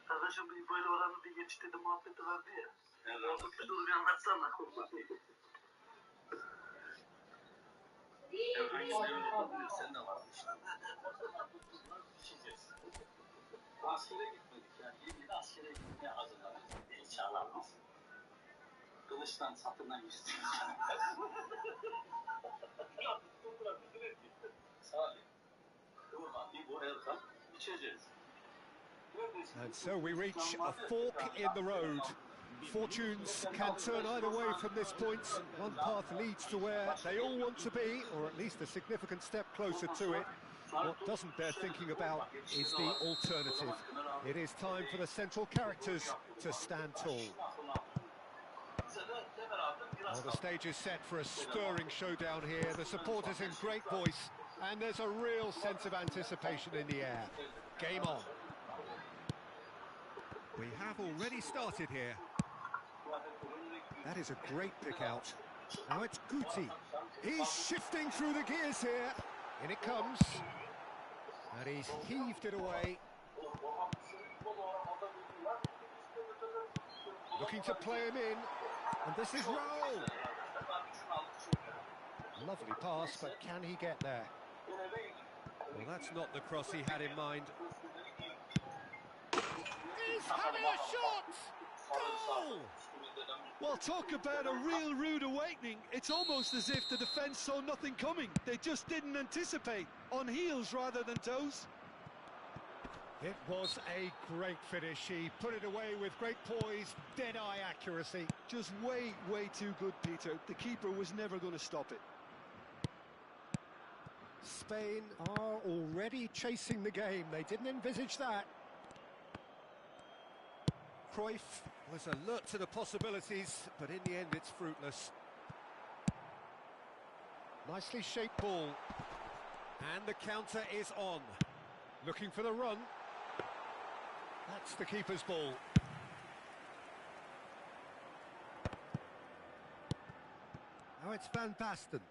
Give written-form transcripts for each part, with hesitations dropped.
Arkadaşım bir böyle oranı bir geçti dedi muhabbeti vardı ya. Yani orada bir dur bir anlatsana. Hangisini öyle yapabiliyor? Sen de var işte. Askere gitmedik yani. Yeni askere gitmeye hazırlanır. Beni çağırmaz. Kılıçtan satından istiyoruz. Salih. Durma bir bu Erkan içeceğiz. And so we reach a fork in the road. Fortunes can turn either way from this point. One path leads to where they all want to be, or at least a significant step closer to it. What doesn't bear thinking about is the alternative. It is time for the central characters to stand tall. Well, the stage is set for a stirring showdown here. The supporters in great voice, and there's a real sense of anticipation in the air. Game on. We have already started here. That is a great pick out. Now it's Guti. He's shifting through the gears here. In it comes. And he's heaved it away. Looking to play him in. And this is Raul. Lovely pass, but can he get there? Well, that's not the cross he had in mind. He's having a shot! Goal! Well, talk about a real rude awakening. It's almost as if the defence saw nothing coming. They just didn't anticipate. On heels rather than toes. It was a great finish. He put it away with great poise, dead-eye accuracy. Just way too good, Peter. The keeper was never going to stop it. Spain are already chasing the game. They didn't envisage that. Cruyff was alert to the possibilities, but in the end it's fruitless. Nicely shaped ball. And the counter is on. Looking for the run. That's the keeper's ball. Now it's Van Basten.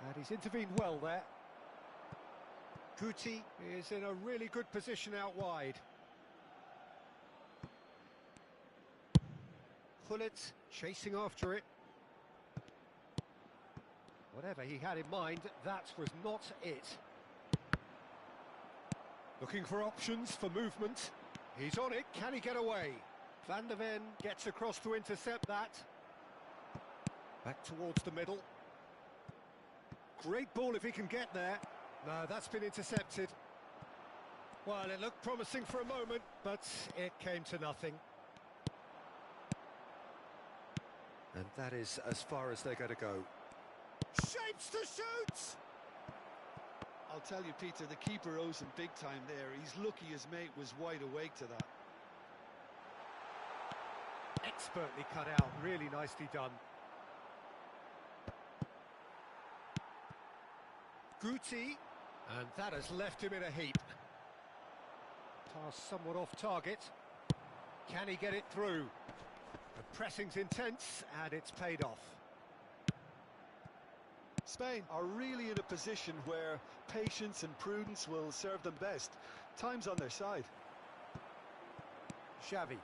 And he's intervened well there. Guti is in a really good position out wide. Pullet chasing after it. Whatever he had in mind, that was not it. Looking for options for movement. He's on it, can he get away? Van der Ven gets across to intercept that. Back towards the middle. Great ball if he can get there. No, that's been intercepted. Well, it looked promising for a moment, but it came to nothing. And that is as far as they're going to go. Shapes to shoot! I'll tell you, Peter, the keeper owes him big time there. He's lucky his mate was wide awake to that. Expertly cut out, really nicely done. Guti, And that has left him in a heap. Pass somewhat off target. Can he get it through? The pressing's intense, and it's paid off. Spain are really in a position where patience and prudence will serve them best. Time's on their side. Xavi.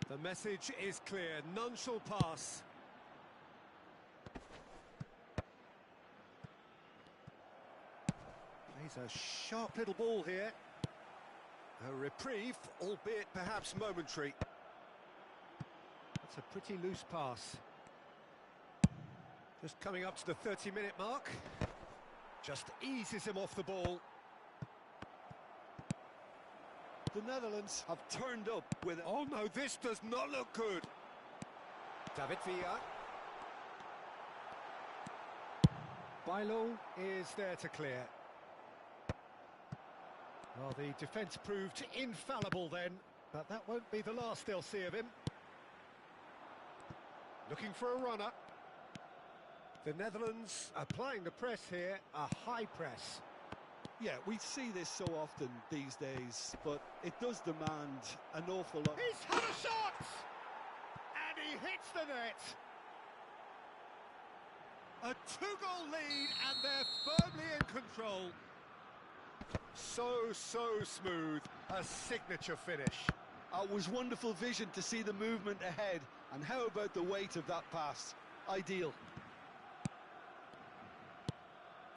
The message is clear, none shall pass. Plays a sharp little ball here. A reprieve, albeit perhaps momentary. That's a pretty loose pass. Just coming up to the 30-minute mark. Just eases him off the ball. The Netherlands have turned up with... Oh no, this does not look good. David Villa. Bailo is there to clear. Well, the defence proved infallible then, but that won't be the last they'll see of him. Looking for a runner. The Netherlands applying the press here, a high press. Yeah, we see this so often these days, but it does demand an awful lot. He's had a shot! And he hits the net! A two-goal lead, and they're firmly in control. So smooth, a signature finish. It was wonderful vision to see the movement ahead, and how about the weight of that pass? Ideal.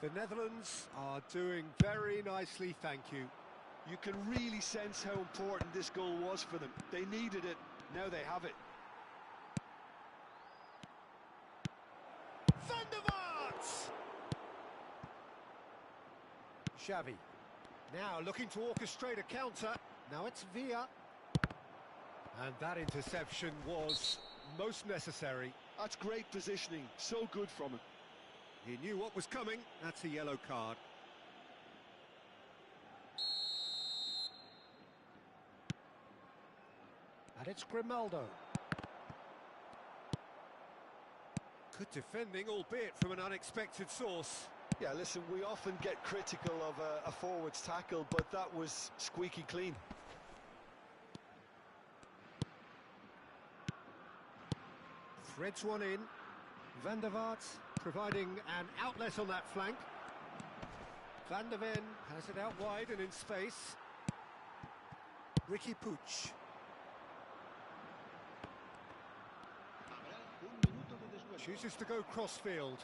The Netherlands are doing very nicely, thank you. You can really sense how important this goal was for them. They needed it, now they have it. Van der Vaart! Xavi. Now looking to orchestrate a counter. Now it's Villa. And that interception was most necessary. That's great positioning, so good from him. He knew what was coming. That's a yellow card. And it's Grimaldo. Good defending, albeit from an unexpected source. Yeah, listen, we often get critical of a forward's tackle, but that was squeaky clean. Threads one in. Van der Vaart providing an outlet on that flank. Van der Ven has it out wide and in space. Ricky Puig. Chooses to go crossfield.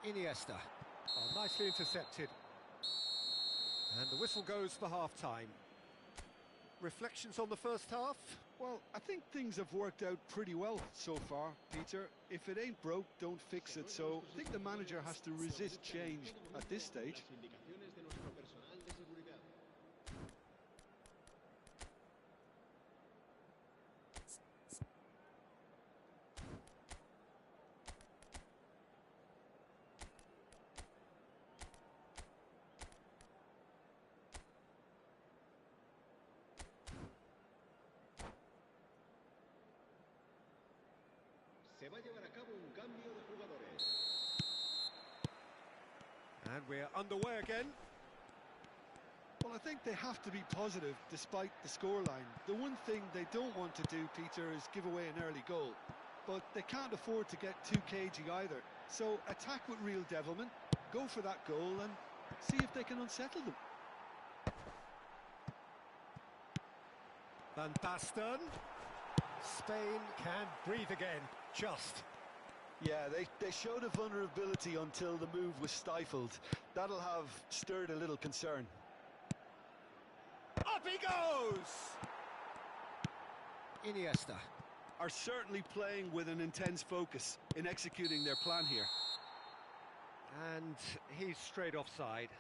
Iniesta. Oh, nicely intercepted. And the whistle goes for half-time. Reflections on the first half? Well, I think things have worked out pretty well so far, Peter. If it ain't broke, don't fix it. So I think the manager has to resist change at this stage. And we're underway again. Well, I think they have to be positive despite the scoreline. The one thing they don't want to do, Peter, is give away an early goal. But they can't afford to get too cagey either. So attack with real devilment, go for that goal and see if they can unsettle them. Van Basten. Spain can breathe again, just. Yeah, they showed a vulnerability until the move was stifled. That'll have stirred a little concern. Up he goes! Iniesta. Are certainly playing with an intense focus in executing their plan here. And he's straight offside.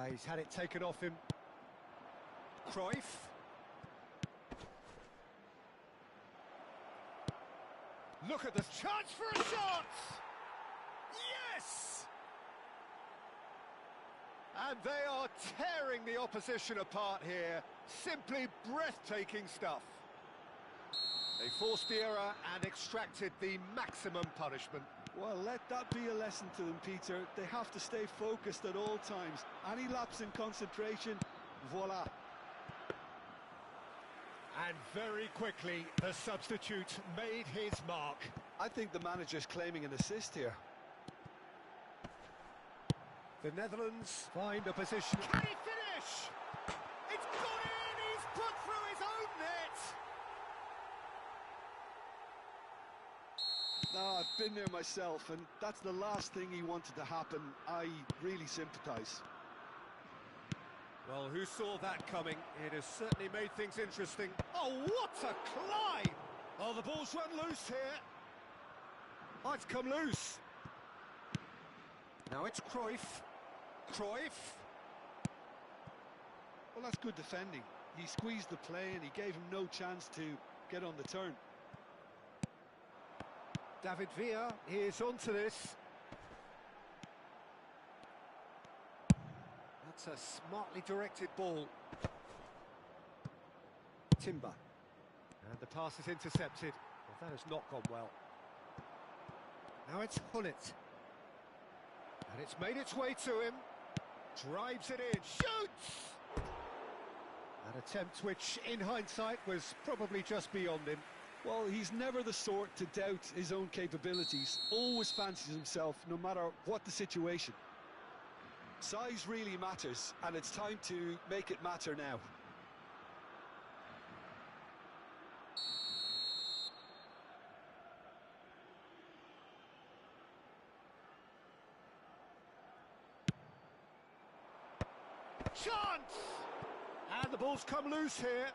He's had it taken off him. Cruyff. Look at this chance for a shot! Yes! And they are tearing the opposition apart here. Simply breathtaking stuff. They forced the error and extracted the maximum punishment. Well, let that be a lesson to them, Peter. They have to stay focused at all times. Any lapse in concentration, voila. And very quickly, the substitute made his mark. I think the manager's claiming an assist here. The Netherlands find a position. Can he finish? It's gone in! He's put through his own net! No, I've been there myself, and that's the last thing he wanted to happen. I really sympathise. Well, who saw that coming? It has certainly made things interesting. Oh, what a climb! Oh, the ball's run loose here. Oh, it's come loose. Now it's Cruyff. Cruyff. Well, that's good defending. He squeezed the play and he gave him no chance to get on the turn. David Villa is onto this. That's a smartly directed ball. Timber. And the pass is intercepted. Well, that has not gone well. Now it's Hullet. And it's made its way to him. Drives it in. Shoots! An attempt which, in hindsight, was probably just beyond him. Well, he's never the sort to doubt his own capabilities. Always fancies himself, no matter what the situation. Size really matters, and it's time to make it matter now. Chance! And the ball's come loose here.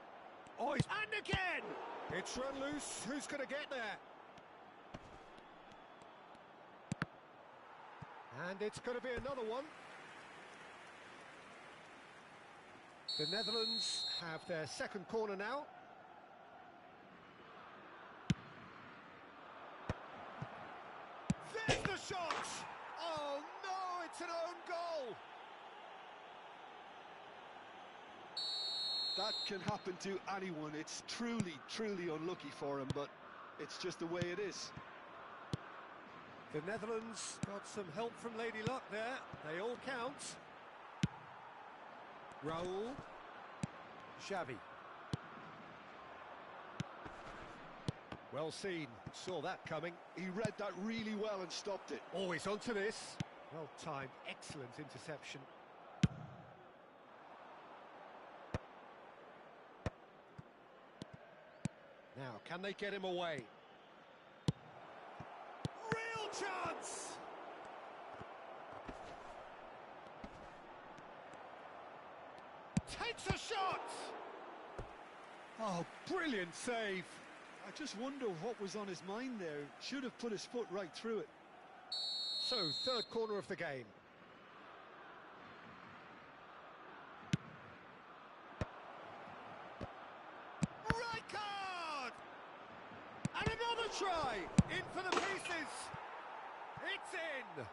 Oh, and again! It's run loose. Who's going to get there? And it's going to be another one. The Netherlands have their second corner now. There's the shot! Oh no, it's an own goal! That can happen to anyone. It's truly, truly unlucky for him, but it's just the way it is. The Netherlands got some help from Lady Luck there. They all count. Raul. Xavi. Well seen. Saw that coming. He read that really well and stopped it. Always onto this. Well timed. Excellent interception. Now, can they get him away? Real chance! Takes a shot! Oh, brilliant save! I just wonder what was on his mind there. Should have put his foot right through it. So, third corner of the game. And another try! In for the pieces! It's in!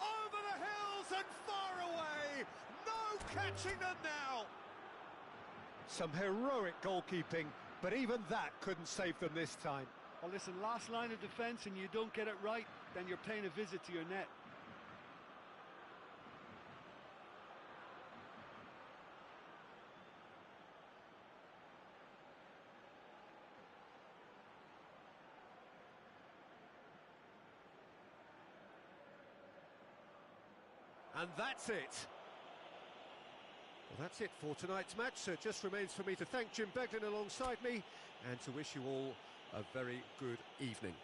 Over the hills and far away! No catching them now! Some heroic goalkeeping, but even that couldn't save them this time. Well, listen, last line of defence and you don't get it right, then you're paying a visit to your net. And that's it. Well, that's it for tonight's match, so it just remains for me to thank Jim Beglin alongside me and to wish you all a very good evening.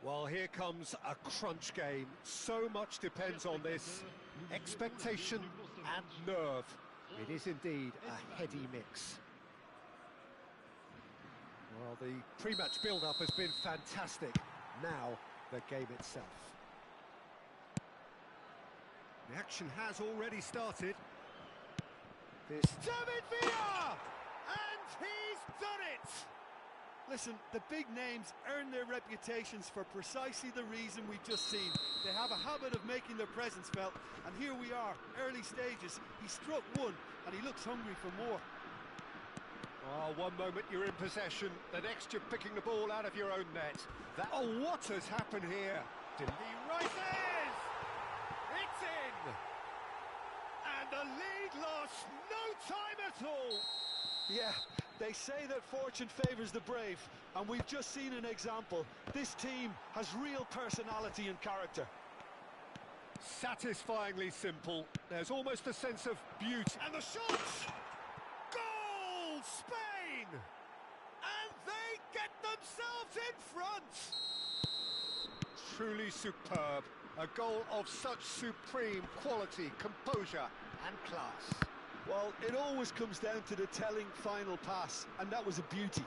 Well, here comes a crunch game. So much depends on this. Expectation and nerve. It is indeed a heady mix. Well, the pre-match build-up has been fantastic. Now, the game itself. The action has already started. This David Villa! And he's done it! Listen, the big names earn their reputations for precisely the reason we've just seen. They have a habit of making their presence felt, and here we are, early stages. He struck one, and he looks hungry for more. Oh, one moment you're in possession, the next you're picking the ball out of your own net. Oh, what has happened here? He rises! It's in! And the lead lost no time at all! Yeah, they say that fortune favours the brave, and we've just seen an example. This team has real personality and character. Satisfyingly simple. There's almost a sense of beauty. And the shot! Goal! Spain! And they get themselves in front! Truly superb. A goal of such supreme quality, composure and class. Well, it always comes down to the telling final pass, and that was a beauty.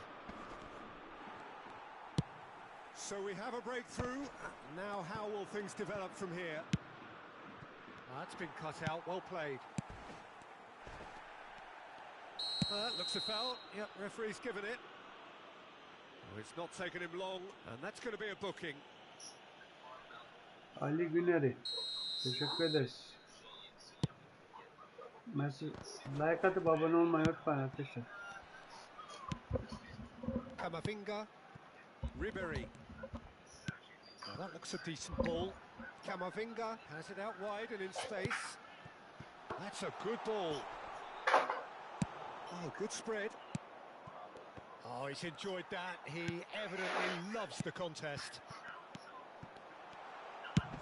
So we have a breakthrough. Now how will things develop from here? That's been cut out, well played. Looks a foul. Yep, referee's given it. Oh, it's not taken him long, and that's going to be a booking. Ali Güner'i. Teşekkür ederiz. Like atıp abone olmayı unutmayın arkadaşlar. Camavinga. Ribery. Well, that looks a decent ball. Camavinga has it out wide and in space. That's a good ball. Oh, good spread. Oh, he's enjoyed that. He evidently loves the contest.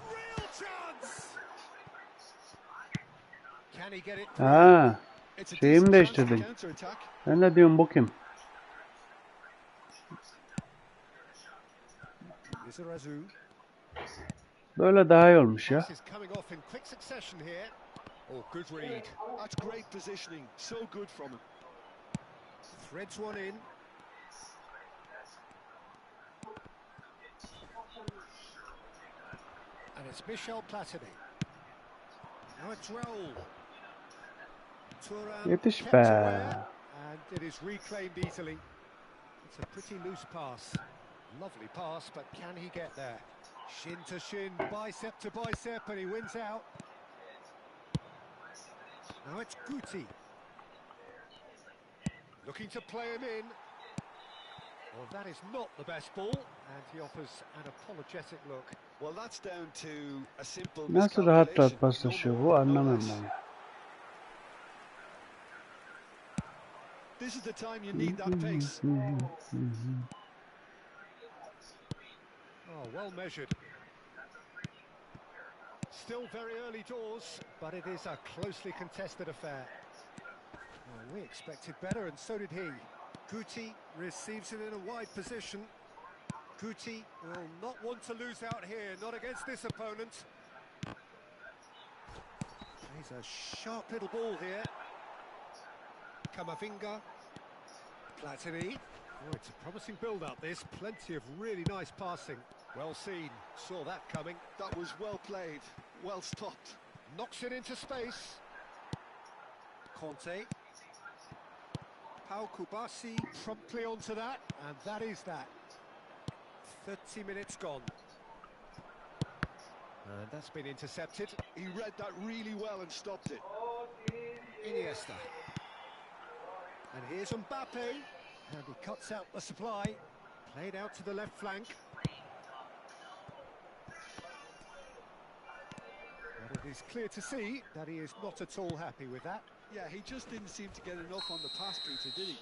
Real chance! Can he get it through? Ha, şeyimi değiştirdin. Ben de diyorum bu kim? Böyle daha iyi olmuş ya. Oh, good read. That's great positioning. So good from him. Threads one in. And it's Michel Platini. Now it's Raul. Yetiş Kept be. aware, and it is reclaimed easily. It's a pretty loose pass. Lovely pass, but can he get there? Shin to shin, bicep to bicep, and he wins out. Now it's Guti. Looking to play him in. Well, that is not the best ball, and he offers an apologetic look. Well, that's down to a simple Nasıl rahat miscalculation. rahat paslaşıyor bu anlamam ben. This is the time you need that pace. Oh, well measured. Still very early doors, but it is a closely contested affair. Well, we expected better, and so did he. Guti receives it in a wide position. Guti will not want to lose out here, not against this opponent. He's a sharp little ball here. Camavinga. Platini. Oh, it's a promising build-up, this. Plenty of really nice passing. Well seen. Saw that coming. That was well played, well stopped. Knocks it into space. Conte. Pau Kubasi promptly onto that, and that is that. 30 minutes gone. And that's been intercepted. He read that really well and stopped it. Iniesta. And here's Mbappe. And he cuts out the supply. Played out to the left flank. But it is clear to see that he is not at all happy with that. Yeah, he just didn't seem to get enough on the pass, Peter, did he?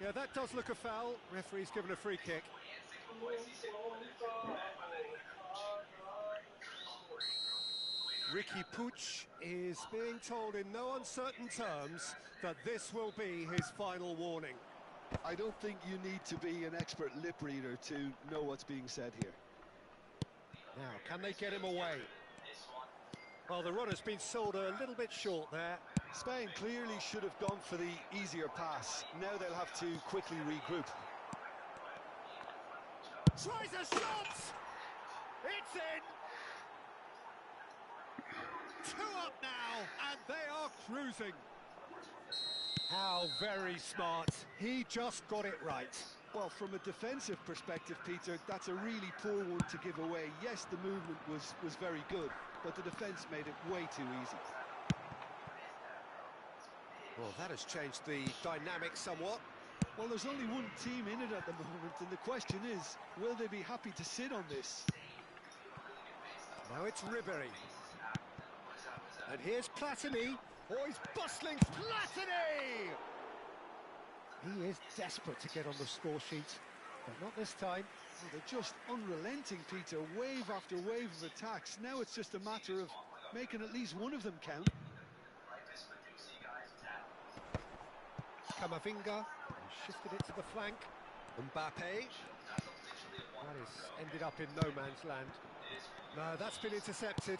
Yeah, that does look a foul. Referee's given a free kick. Ricky Puig is being told in no uncertain terms that this will be his final warning. I don't think you need to be an expert lip reader to know what's being said here. Now, can they get him away? Well, the run has been sold a little bit short there. Spain clearly should have gone for the easier pass. Now they'll have to quickly regroup. Tries a shot! It's in! 2 up now, and they are cruising. How very smart. He just got it right. Well, from a defensive perspective, Peter, that's a really poor one to give away. Yes, the movement was very good, but the defence made it way too easy. Well, that has changed the dynamic somewhat. Well, there's only one team in it at the moment, and the question is, will they be happy to sit on this? Now it's Ribery. And here's Platini. Oh, he's bustling Platini! He is desperate to get on the score sheet, but not this time. Well, they're just unrelenting, Peter. Wave after wave of attacks. Now it's just a matter of making at least one of them count. Camavinga shifted it to the flank. Mbappe. That is ended up in no man's land. No, that's been intercepted.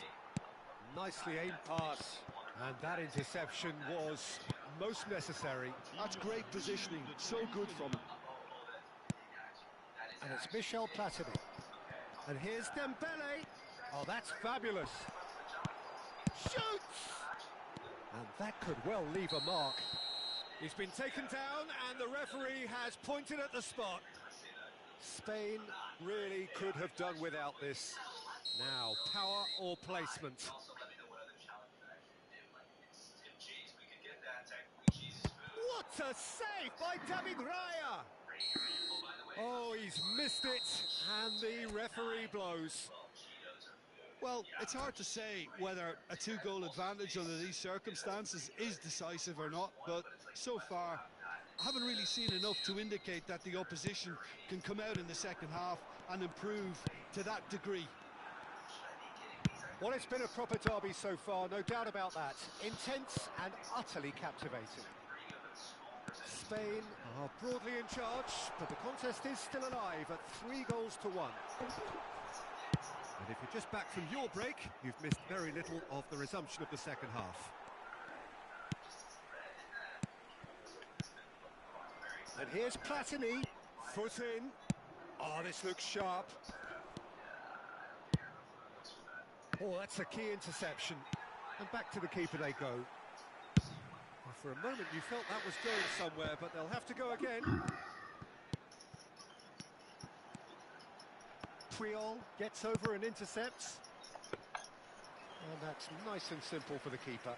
Nicely aimed pass. And that interception was most necessary. That's great positioning. So good from him. And it's Michel Platini. And here's Dembele. Oh, that's fabulous. Shoots! And that could well leave a mark. He's been taken down and the referee has pointed at the spot. Spain really could have done without this. Now, power or placement? What a save by David Raya! Oh, he's missed it, and the referee blows. Well, it's hard to say whether a 2-goal advantage under these circumstances is decisive or not, but so far, I haven't really seen enough to indicate that the opposition can come out in the second half and improve to that degree. Well, it's been a proper derby so far, no doubt about that. Intense and utterly captivating. Spain are broadly in charge, but the contest is still alive at 3-1. And if you're just back from your break, you've missed very little of the resumption of the second half. And here's Platini, foot in. Oh, this looks sharp. Oh, that's a key interception. And back to the keeper they go. Well, for a moment you felt that was going somewhere, but they'll have to go again. Puyol gets over and intercepts. And that's nice and simple for the keeper.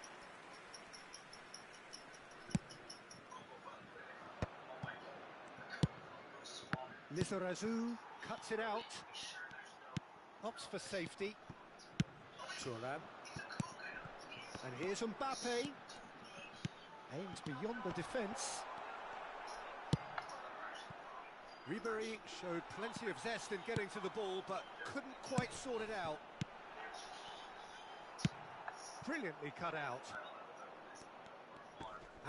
Lizarazu cuts it out. Opts for safety. Thuram. And here's Mbappe. Aims beyond the defence. Ribery showed plenty of zest in getting to the ball, but couldn't quite sort it out. Brilliantly cut out.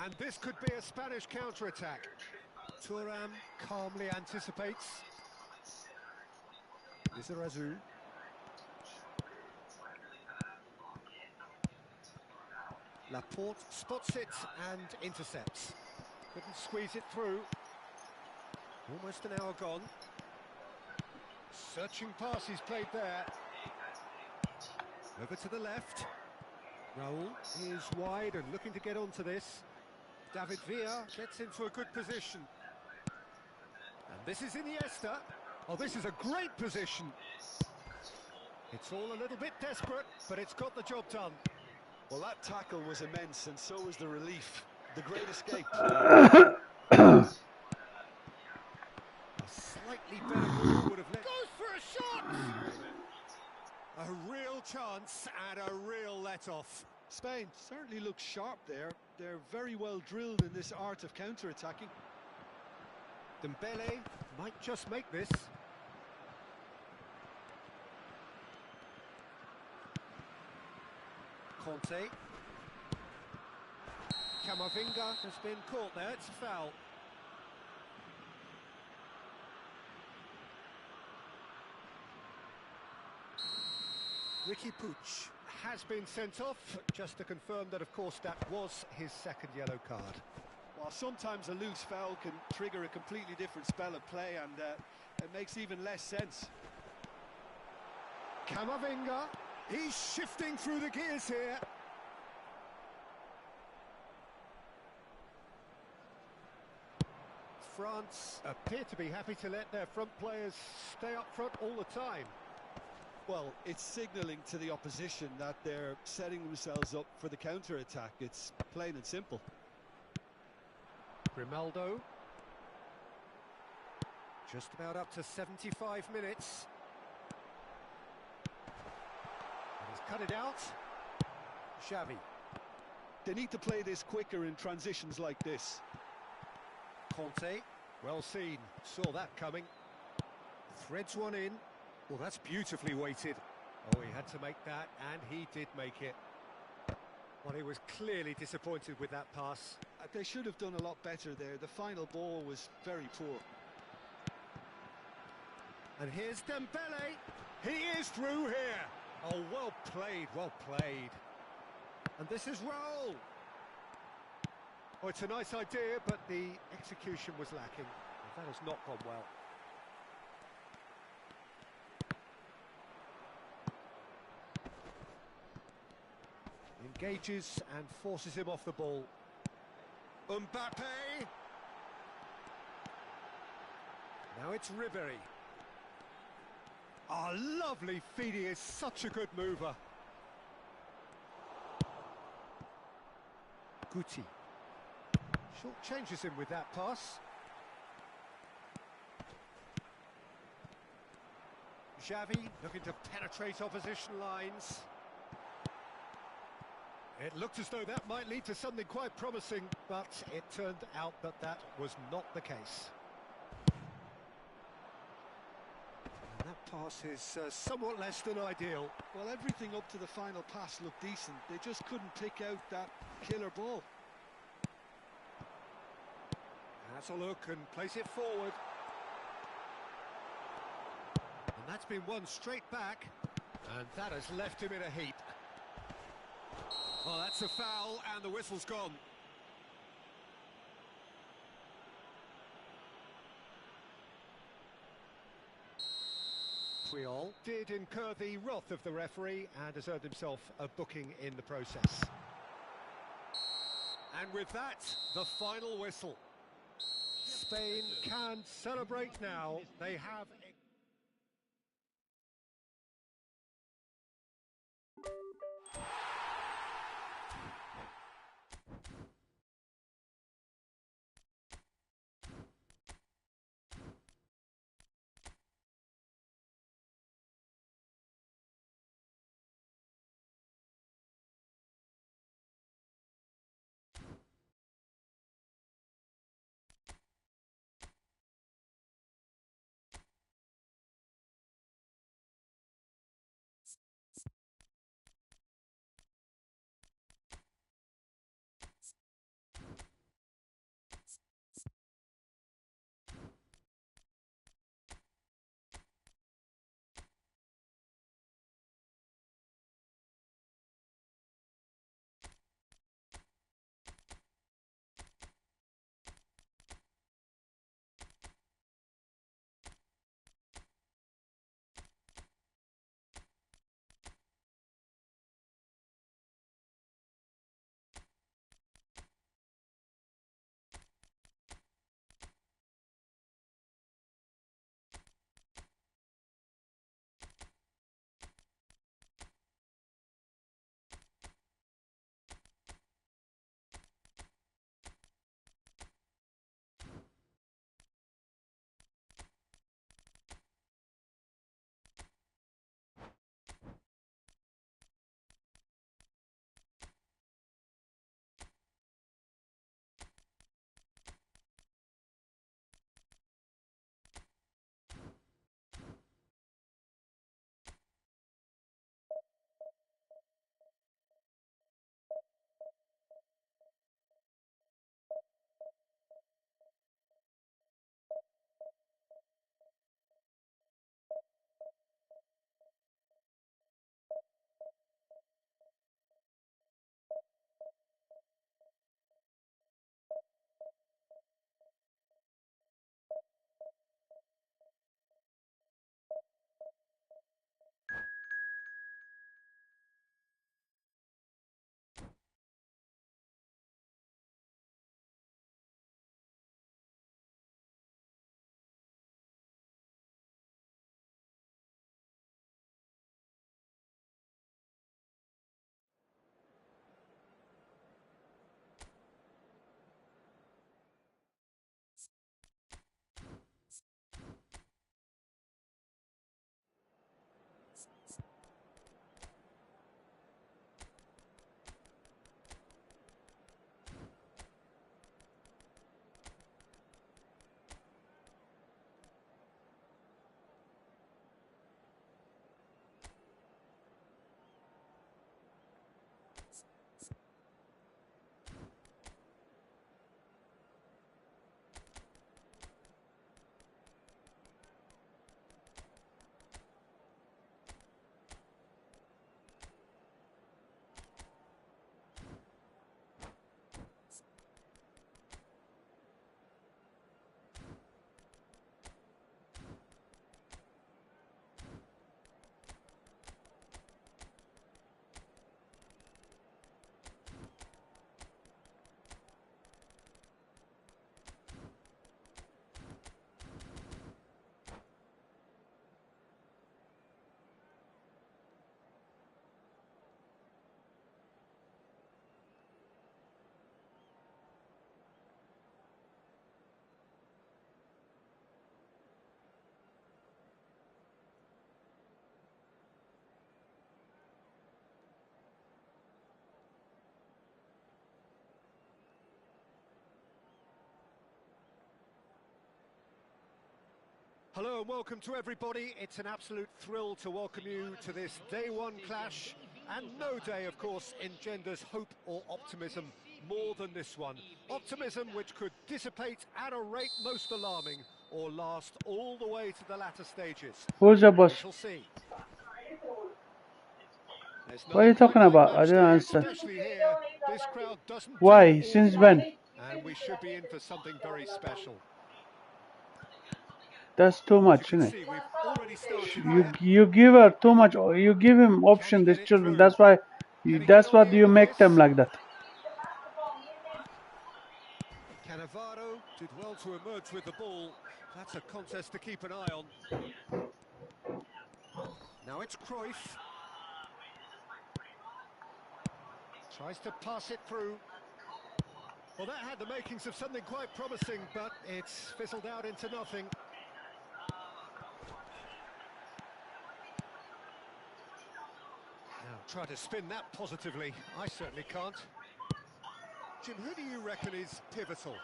And this could be a Spanish counter-attack. Thuram calmly anticipates. Lizarazu. Laporte spots it and intercepts. Couldn't squeeze it through. Almost an hour gone. Searching pass he's played there. Over to the left. Raul is wide and looking to get onto this. David Villa gets into a good position. And this is Iniesta. Oh, this is a great position. It's all a little bit desperate, but it's got the job done. Well, that tackle was immense, and so was the relief. The great escape. A slightly better goal would have led. Goes for a shot! A real chance and a real let-off. Spain certainly looks sharp there. They're very well drilled in this art of counter-attacking. Dembele might just make this. Conte. Camavinga has been caught there, it's a foul. Ricky Puig has been sent off, just to confirm that, of course, that was his second yellow card. Well, sometimes a loose foul can trigger a completely different spell of play, and it makes even less sense. Camavinga, he's shifting through the gears here. France appear to be happy to let their front players stay up front all the time. Well, it's signalling to the opposition that they're setting themselves up for the counter-attack. It's plain and simple. Grimaldo. Just about up to 75 minutes. And he's cut it out. Xavi. They need to play this quicker in transitions like this. Conte, well seen, saw that coming. Threads one in. Well, that's beautifully weighted. Oh, he had to make that, and he did make it. Well, he was clearly disappointed with that pass. They should have done a lot better there. The final ball was very poor. And here's Dembele. He is through here. Oh, well played, well played. And this is Raul. Oh, it's a nice idea, but the execution was lacking. That has not gone well. Engages and forces him off the ball. Mbappe. Now it's Ribery. Oh, lovely feed. He is such a good mover. Guti. Short changes him with that pass. Xavi looking to penetrate opposition lines. It looked as though that might lead to something quite promising, but it turned out that that was not the case. And that pass is somewhat less than ideal. Well, everything up to the final pass looked decent. They just couldn't pick out that killer ball. Has a look and place it forward. And that's been won straight back. And that has left him in a heap. Oh, that's a foul, and the whistle's gone. Puyol did incur the wrath of the referee and has earned himself a booking in the process. And with that, the final whistle. Spain can celebrate now. They have Hello and welcome to everybody. It's an absolute thrill to welcome you to this day one clash. And no day, of course, engenders hope or optimism more than this one. Optimism which could dissipate at a rate most alarming or last all the way to the latter stages. Who's your boss? We shall see. What are you talking about? I didn't understand. Especially here, this crowd doesn't Why? Since when? And we should be in for something very special. That's too much, isn't it? See, we've already started You give her too much. You give him option. These children. That's why. That's what you make them like that. Cannavaro did well to emerge with the ball. That's a contest to keep an eye on. Now it's Cruyff. Tries to pass it through. Well, that had the makings of something quite promising, but it's fizzled out into nothing. Now try to spin that positively. I certainly can't. Jim, who do you reckon is pivotal?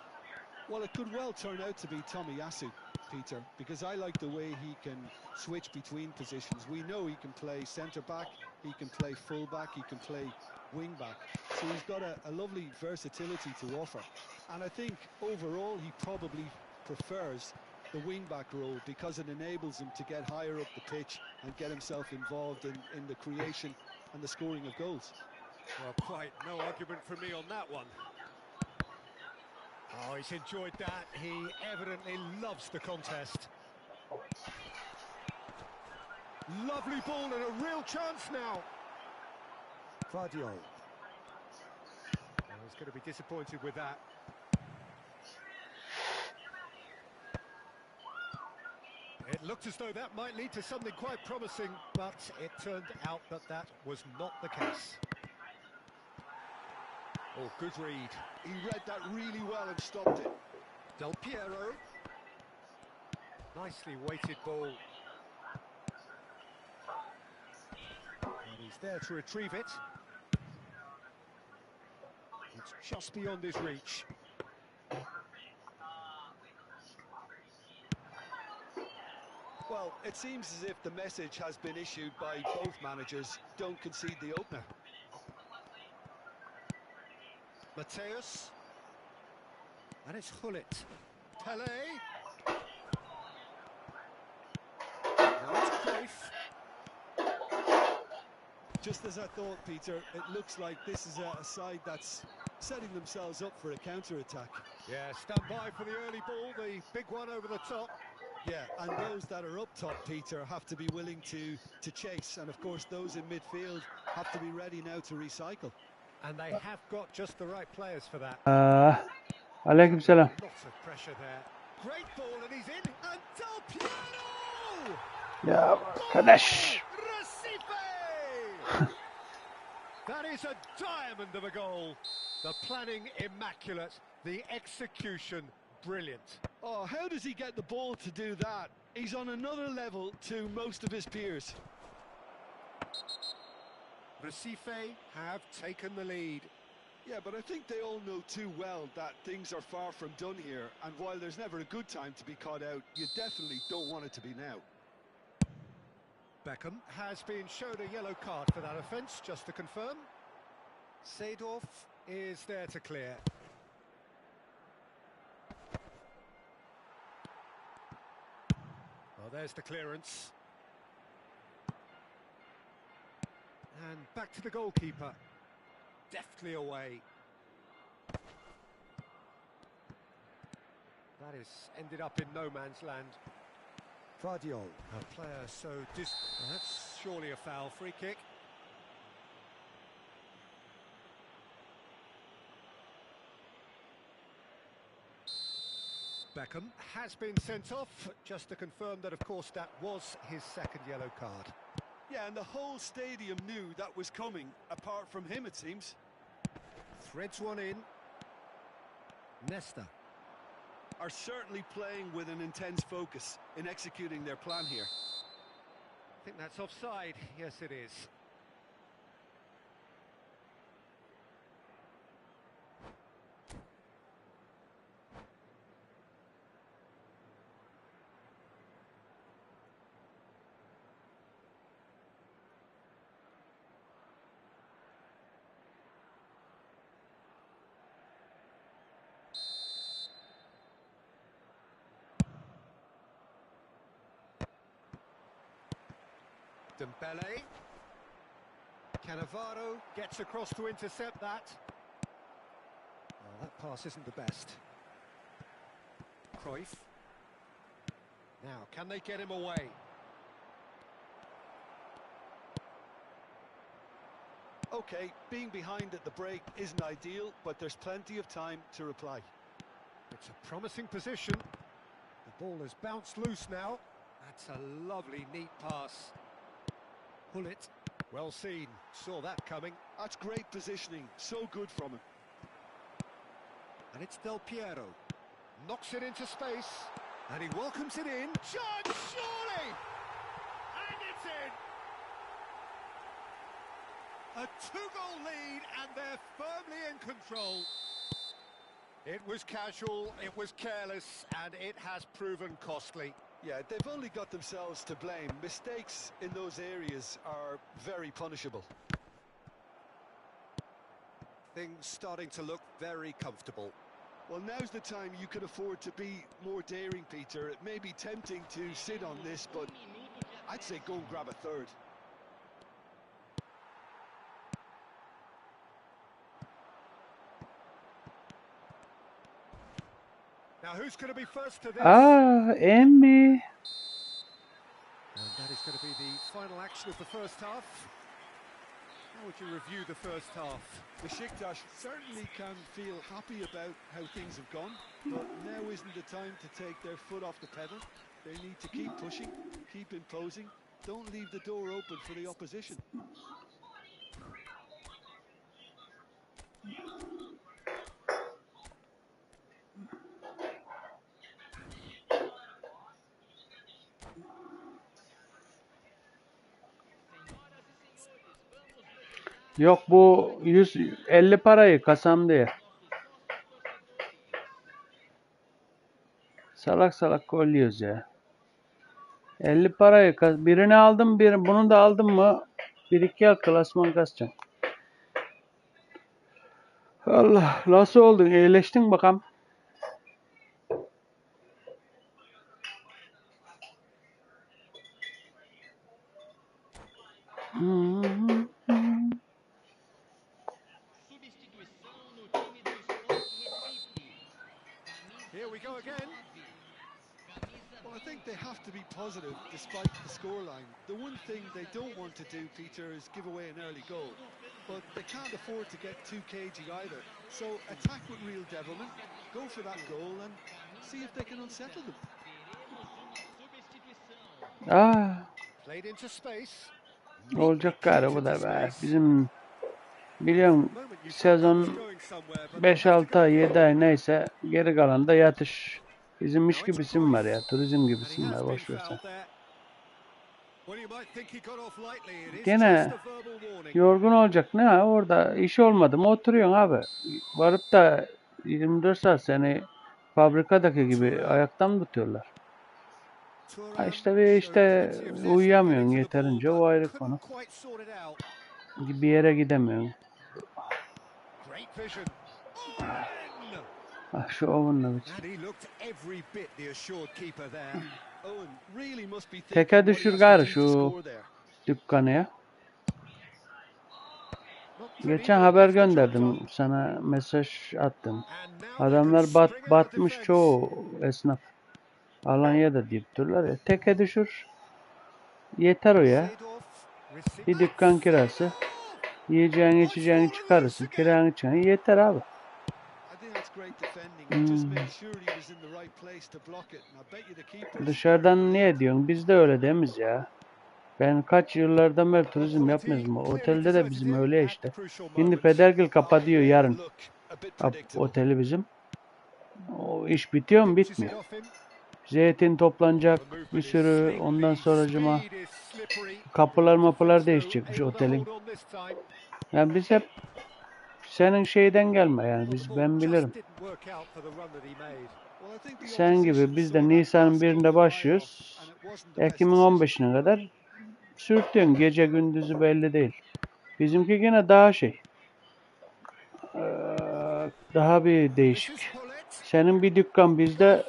Well, it could well turn out to be Tomiyasu, Peter, because I like the way he can switch between positions. We know he can play centre-back, he can play full-back, he can play wing-back. So he's got a lovely versatility to offer. And I think overall he probably prefers the wing-back role because it enables him to get higher up the pitch and get himself involved in the creation and the scoring of goals. Well, quite no argument from me on that one. Oh, he's enjoyed that. He evidently loves the contest. Lovely ball and a real chance now. Vardio. Oh, he's going to be disappointed with that. It looked as though that might lead to something quite promising, but it turned out that that was not the case. Oh, good read. He read that really well and stopped it. Del Piero. Nicely weighted ball. And he's there to retrieve it. It's just beyond his reach. Well, it seems as if the message has been issued by both managers. Don't concede the opener. Mateus. And it's Hullet. Pele. Now it's Cruyff. Just as I thought, Peter, it looks like this is a side that's setting themselves up for a counter-attack. Yeah, stand by for the early ball, the big one over the top. Yeah, and those that are up top, Peter, have to be willing to chase. And, of course, those in midfield have to be ready now to recycle. And they have got just the right players for that. Alaikum salam. Lots of pressure there. Great ball, and he's in. And Del Piero! Yeah, Kadesh. Recife! That is a diamond of a goal. The planning immaculate, the execution brilliant. Oh, how does he get the ball to do that? He's on another level to most of his peers. Recife have taken the lead. Yeah, but I think they all know too well that things are far from done here. And while there's never a good time to be caught out, you definitely don't want it to be now. Beckham has been shown a yellow card for that offence, just to confirm. Seedorf is there to clear. Well, there's the clearance. And back to the goalkeeper. Deftly away. That is ended up in no man's land. Vardio, a player so that's surely a foul. Free kick. Beckham has been sent off, just to confirm that, of course, that was his second yellow card. Yeah, and the whole stadium knew that was coming, apart from him, it seems. Threads one in. Nesta. Are certainly playing with an intense focus in executing their plan here. I think that's offside. Yes, it is. Dembele. Cannavaro gets across to intercept that. Well, that pass isn't the best. Cruyff. Now, can they get him away? Okay, being behind at the break isn't ideal, but there's plenty of time to reply. It's a promising position. The ball has bounced loose now. That's a lovely, neat pass. Pull it. Well seen. Saw that coming. That's great positioning. So good from him. And it's Del Piero. Knocks it into space. And he welcomes it in. Chance, surely! And it's in! A two-goal lead, and they're firmly in control. It was casual, it was careless, and it has proven costly. Yeah, they've only got themselves to blame. Mistakes in those areas are very punishable. Things starting to look very comfortable. Well, now's the time you can afford to be more daring, Peter. It may be tempting to sit on this, but I'd say go and grab a third. Now, who's going to be first to this? Emmi. And that is going to be the final action of the first half. How would you review the first half? Besiktas certainly can feel happy about how things have gone, but now isn't the time to take their foot off the pedal. They need to keep pushing, keep imposing. Don't leave the door open for the opposition. Yok, bu 150 parayı kasam diye. Salak salak gol yiyoruz ya. 50 parayı birini aldım, bunu da aldım mı 1-2 al klasman kasacağım. Allah, nasıl oldun? İyileştin bakalım. Here we go again. Well, I think they have to be positive despite the scoreline. The one thing they don't want to do, Peter, is give away an early goal. But they can't afford to get too cagey either. So attack with real devilment, go for that goal and see if they can unsettle them. Played into space. Olacak galiba bu da be. Bizim biliyorum sezon 5-6 ay 7 ay neyse geri kalan da yatış. Bizim iş gibisin var ya, turizm gibisin var, boş versen. Gene yorgun olacak ne ha, orada iş olmadı mı oturuyorsun abi. Varıp da 24 saat seni fabrikadaki gibi ayakta mı tutuyorlar? Ha işte uyuyamıyorsun yeterince, o ayrı konu. Bir yere gidemiyorsun. Ah, şu Owen'la teke düşür gayrı şu dükkanı ya. Geçen haber gönderdim sana, mesaj attım. Adamlar batmış çoğu esnaf. Alanya'da deyip dururlar ya. Teke düşür. Yeter o ya. Bir dükkan kirası. Yiyeceğin içeceğini çıkarırsın. Kiranı çıkarın. Yeter abi. Dışarıdan niye diyorsun? Biz de öyle demiz ya. Ben kaç yıllardan beri turizm yapmıyoruz mu? Otelde de bizim öyle işte. Şimdi Pedergil kapatıyor yarın. Oteli bizim. O iş bitiyor mu? Bitmiyor. Zeytin toplanacak bir sürü, ondan sonracıma kapılar değişecekmiş otelin. Yani biz hep senin şeyden gelme yani, ben bilirim. Sen gibi biz de Nisan'ın 1'inde başlıyoruz. Ekim'in 15'ine kadar sürtüyorsun. Gece gündüzü belli değil. Bizimki yine daha daha bir değişik. Senin bir dükkan, bizde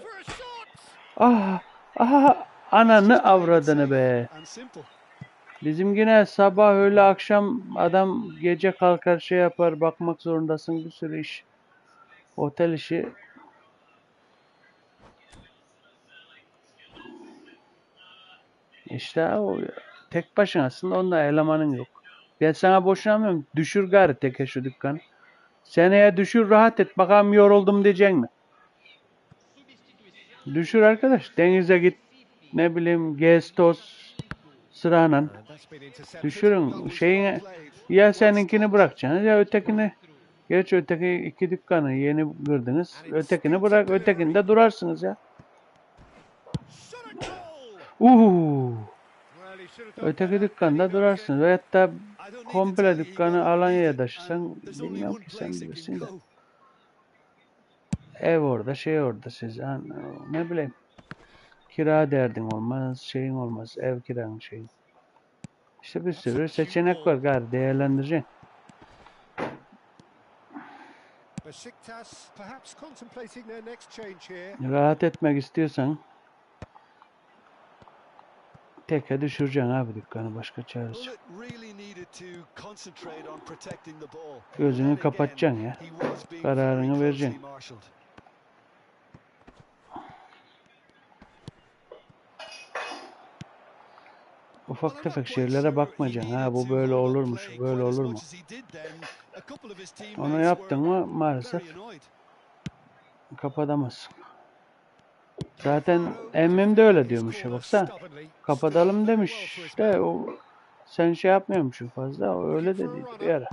ananı avradını be. Bizim yine sabah öğle akşam adam gece kalkar şey yapar bakmak zorundasın bir sürü iş. Otel işi. İşte o tek başınasın onda elemanın yok. Ben sana boşanmıyorum. Düşür gari teke şu dükkanı. Seneye düşür rahat et. Bakalım yoruldum diyeceksin mi? Düşür arkadaş. Denize git. Ne bileyim gez toz sırayla. Düşürün şeyine. Ya seninkini bırakacaksınız ya ötekini. Geç öteki iki dükkanı yeni girdiniz. Ötekini bırak. Ötekinde durarsınız ya. Öteki dükkanda durarsın. Ve hatta komple dükkanı Alanya'ya taşısan bilmiyorum ki sen bilirsin de. Ev orada, şey orada siz. Ne bileyim. Kira derdin olmaz, şeyin olmaz. Ev kiranın şeyin. İşte bir sürü seçenek var gari değerlendireceksin. Rahat etmek istiyorsan teke düşüreceksin abi dükkanı başka çaresi yok. Gözünü kapatacaksın ya. Kararını vereceksin. Ufak tefek şeylere bakmayacaksın. Ha bu böyle olurmuş, böyle olur mu? Onu yaptın mı maalesef kapatamazsın. Zaten emmim de öyle diyormuş ya baksana. Kapatalım demiş de o sen şey yapmıyormuşsun fazla. O öyle dediydi bir ara.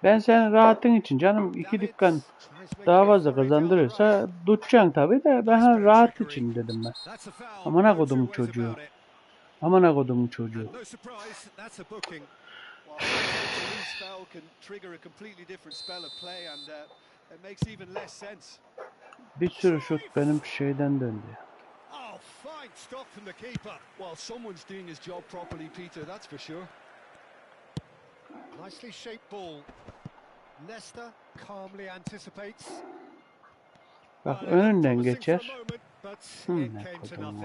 Ben senin rahatın için canım iki dükkan daha fazla kazandırıyorsa tutacaksın tabii de ben rahat için dedim ben. Amına kodumun çocuğu. Amına kodumun çocuğu. Bir sürü şut benim şeyden döndü. Nicely shaped ball. Nesta calmly anticipates. Bak önünden geçer. Ne kodum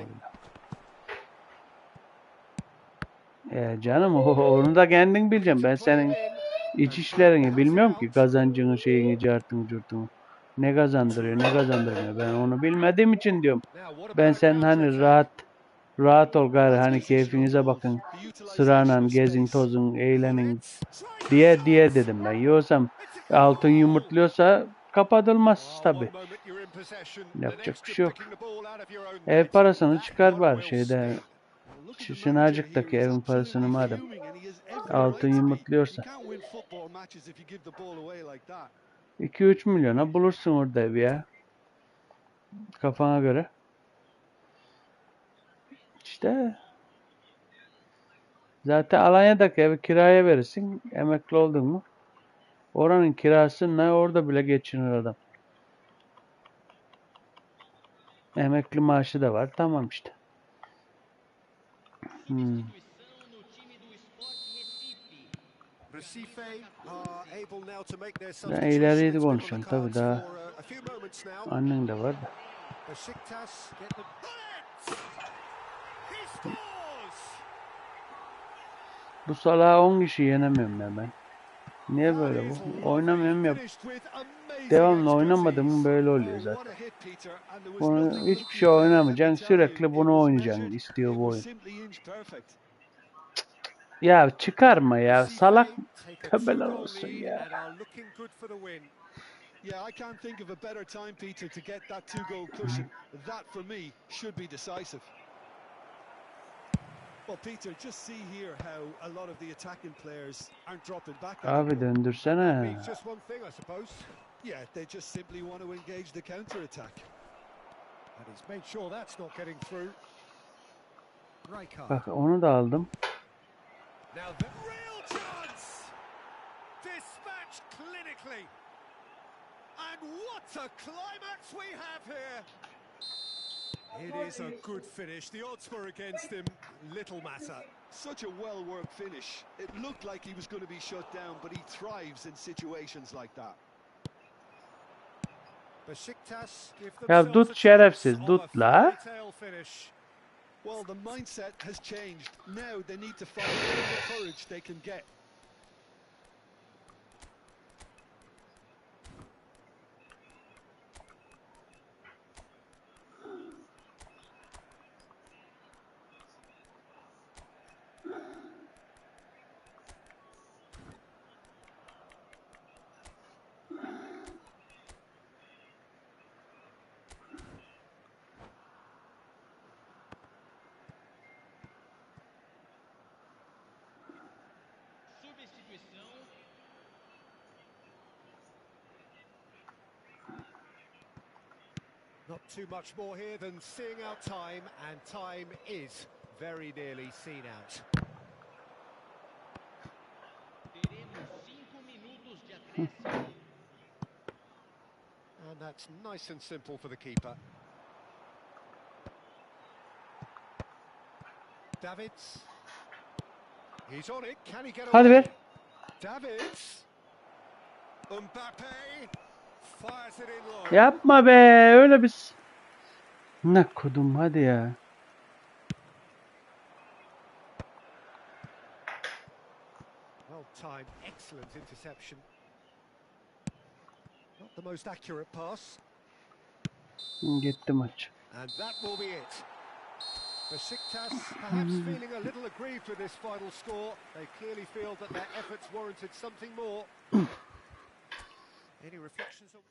canım onu da kendin bileceksin. Ben senin iç işlerini bilmiyorum ki. Kazancını şeyini cartını curtunu. Ne kazandırıyor ne kazandırmıyor. Ben onu bilmediğim için diyorum. Ben senin hani rahat ol gari hani keyfinize bakın. Sırayla gezin tozun eğlenin diye dedim ben. Yoksam altın yumurtluyorsa kapatılmaz tabi. Yapacak bir şey yok. Ev parasını çıkar bari şeyde. Şınacık'taki evin parasını madem altın yumurtluyorsa 2-3 milyona bulursun orada evi ya. Kafana göre. İşte zaten Alanya'daki evi kiraya verirsin. Emekli oldun mu? Oranın kirası ne orada bile geçinir adam. Emekli maaşı da var. Tamam işte. Ben ileriyi de konuşuyorum tabii daha. Annen de var da. Bu salağı 10 kişi yenemiyorum ya ben. Niye böyle bu? Oynamıyorum ya. Devamlı oynamadım böyle oluyor zaten. Bunu hiçbir şey oynamayacaksın. Sürekli bunu oynayacaksın istiyor bu oyun. Ya çıkarma ya. Salak tövbeler olsun ya. Yeah, I can't think of a better time, Peter, to get that two-goal cushion. That, for me, should be decisive. Well, Peter, just see here how a lot of the attacking players aren't dropping back. Abi döndürsene. Just one thing, I suppose. Yeah, they just simply want to engage the counter-attack. And he's made sure that's not getting through. Bak onu da aldım. Now the real chance. Dispatched clinically. And what a climax we have here. It is a good finish. The odds were against him. Little matter. Such a well-worked finish. It looked like he was going to be shut down, but he thrives in situations like that. Ya tut şerefsiz tut la. Well, the mindset has changed. Now they need to find all the courage they can get. Not too much more here than seeing out time, and time is very nearly seen out. And that's nice and simple for the keeper. Davids. He's on it. Can he get Hadi away? ver. Davids. Mbappe fires it in low. Yapma be. Öyle bir... Ne kodum hadi ya. Well timed, excellent interception. Not the most accurate pass. Gitti maç. And that will be it. Besiktas perhaps feeling a little aggrieved with this final score. They clearly feel that their efforts warranted something more. Any reflections on...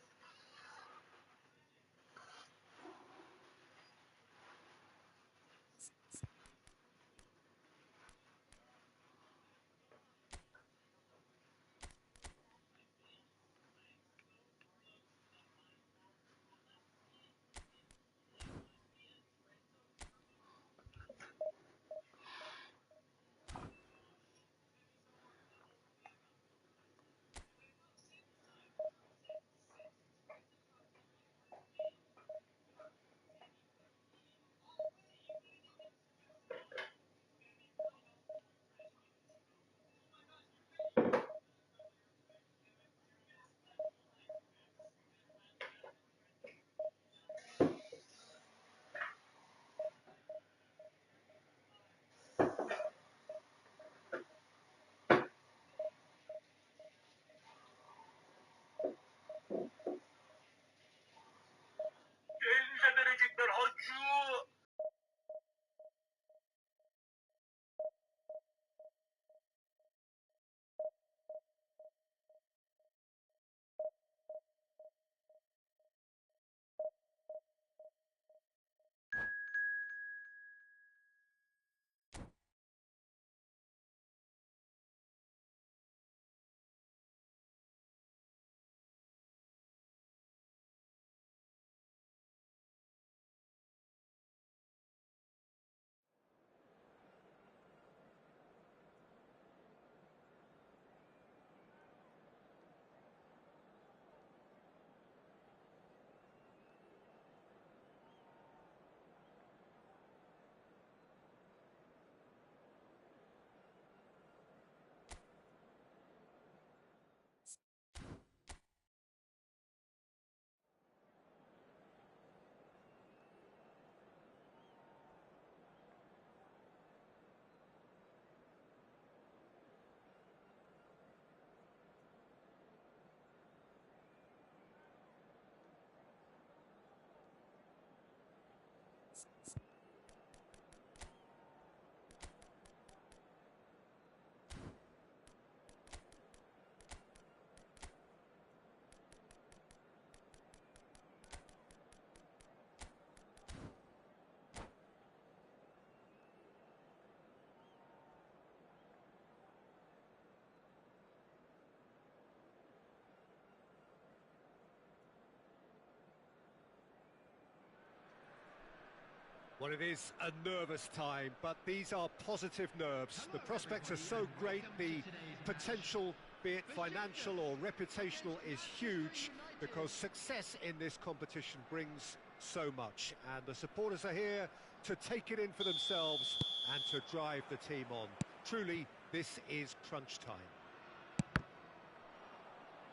Well, it is a nervous time, but these are positive nerves. The prospects are so great, the potential, be it financial or reputational, is huge because success in this competition brings so much. And the supporters are here to take it in for themselves and to drive the team on. Truly, this is crunch time.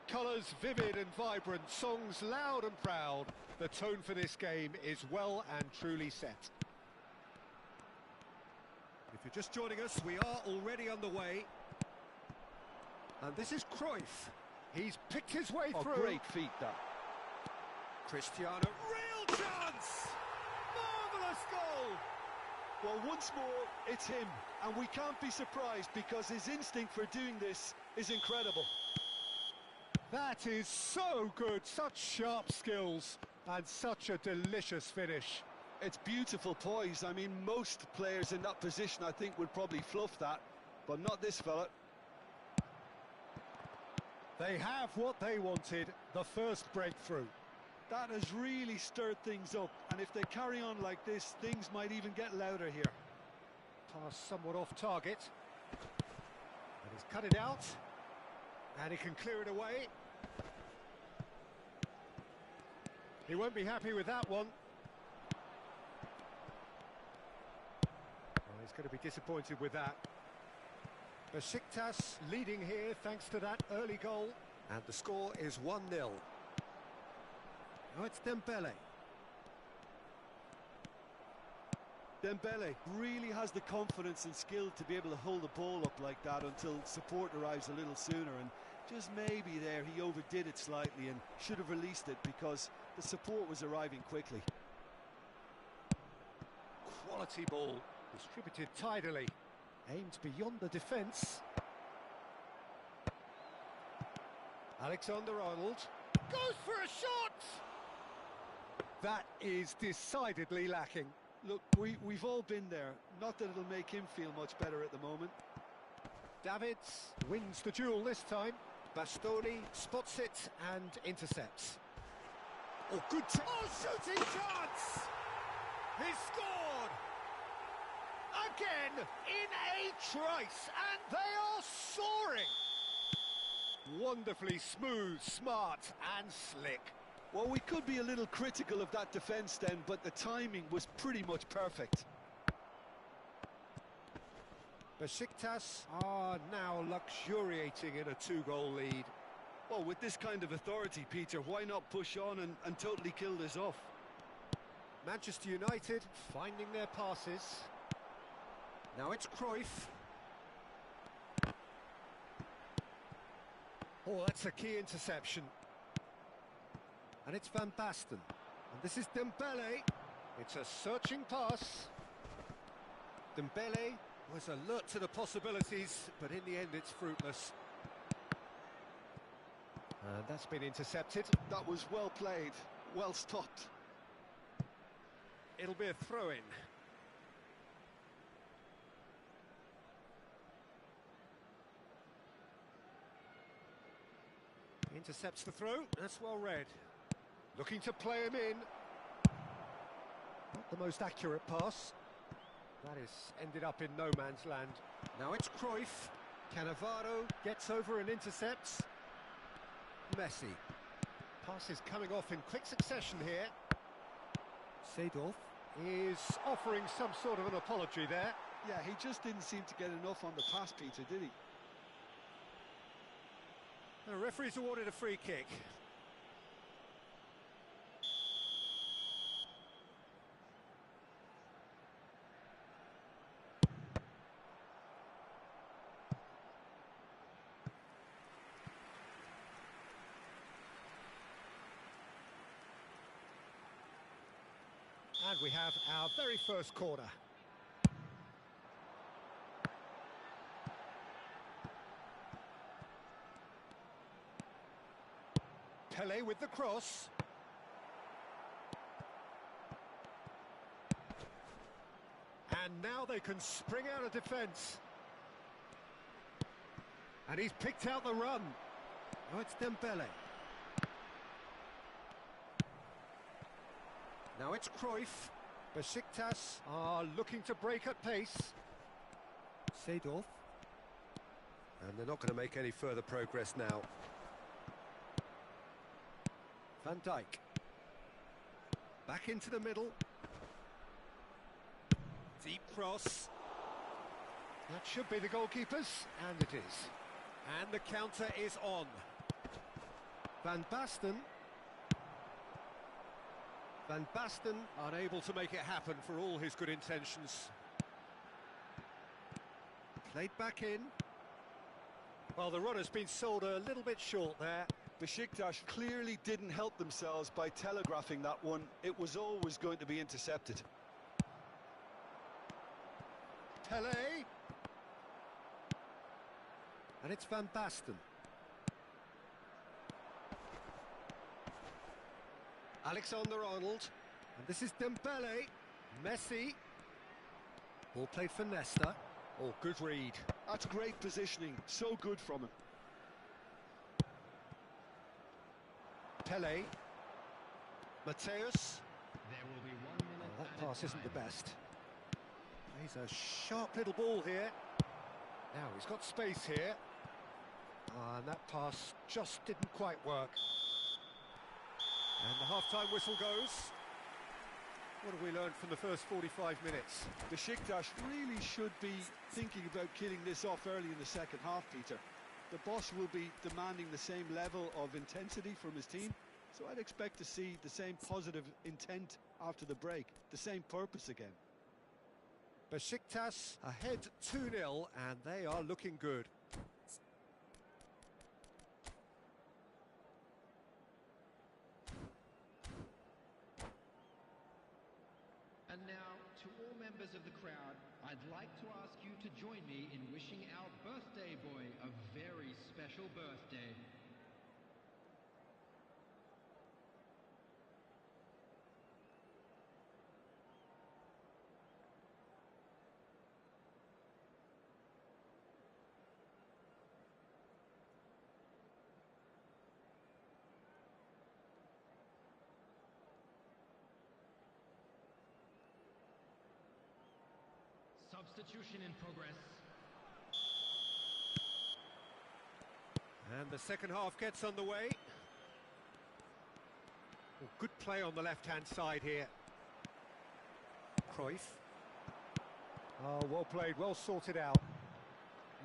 Colours vivid and vibrant, songs loud and proud. The tone for this game is well and truly set. If you're just joining us, we are already underway. And this is Cruyff. He's picked his way through. Great feat, that. Cristiano, real chance! Marvellous goal! Well, once more, it's him. And we can't be surprised because his instinct for doing this is incredible. That is so good, such sharp skills and such a delicious finish. It's beautiful poise. I mean, most players in that position, I think, would probably fluff that, but not this fella. They have what they wanted, the first breakthrough. That has really stirred things up, and if they carry on like this, things might even get louder here. Pass somewhat off target. And he's cut it out. And he can clear it away. He won't be happy with that one. Well, he's going to be disappointed with that. Besiktas leading here thanks to that early goal. And the score is 1-0. Now it's Dembele. Dembele really has the confidence and skill to be able to hold the ball up like that until support arrives a little sooner, and just maybe there he overdid it slightly and should have released it because the support was arriving quickly. Quality ball, distributed tidily, aimed beyond the defence. Alexander-Arnold goes for a shot! That is decidedly lacking. Look, we've all been there. Not that it'll make him feel much better at the moment. Davids wins the duel this time. Bastoni spots it and intercepts. Oh, good shooting chance! He scored! Again, in a trice, and they are soaring! Wonderfully smooth, smart and slick. Well, we could be a little critical of that defence then, but the timing was pretty much perfect. Besiktas are now luxuriating in a 2-goal lead. Well, with this kind of authority, Peter, why not push on and totally kill this off? Manchester United finding their passes. Now it's Cruyff. Oh, that's a key interception. And it's Van Basten. And this is Dembele. It's a searching pass. Dembele was alert to the possibilities, but in the end it's fruitless. And that's been intercepted. That was well played, well stopped. It'll be a throw-in. Intercepts the throw. That's well read. Looking to play him in. Not the most accurate pass. That is ended up in no man's land. Now it's Cruyff. Cannavaro gets over and intercepts. Messi. Pass is coming off in quick succession here. Seedorf is offering some sort of an apology there. Yeah, he just didn't seem to get enough on the pass, Peter, did he? The referee's awarded a free kick. And we have our very first corner. Pele with the cross. And now they can spring out of defence. And he's picked out the run. Now it's Dembele. Now it's Cruyff. Besiktas are looking to break at pace. Seedorf. And they're not going to make any further progress now. Van Dijk. Back into the middle. Deep cross. That should be the goalkeepers, and it is. And the counter is on. Van Basten. Van Basten unable to make it happen for all his good intentions. Played back in. Well, the run has been sold a little bit short there. Besiktas clearly didn't help themselves by telegraphing that one. It was always going to be intercepted. Pele. And it's Van Basten. Alexander-Arnold. And this is Dembele. Messi. Ball played for Nesta. Oh, good read. That's great positioning. So good from him. Pele. Mateus. There will be 1 minute. Oh, that pass isn't the best. He's a sharp little ball here. Now he's got space here. And that pass just didn't quite work. And the half-time whistle goes. What have we learned from the first 45 minutes? Besiktas really should be thinking about killing this off early in the second half, Peter. The boss will be demanding the same level of intensity from his team, so I'd expect to see the same positive intent after the break, the same purpose again. Besiktas ahead 2-0, and they are looking good. And now, to all members of the crowd, I'd like to ask you to join me in wishing our birthday boy a very special birthday. Substitution in progress. And the second half gets underway. Oh, good play on the left-hand side here. Cruyff. Oh, well played, well sorted out.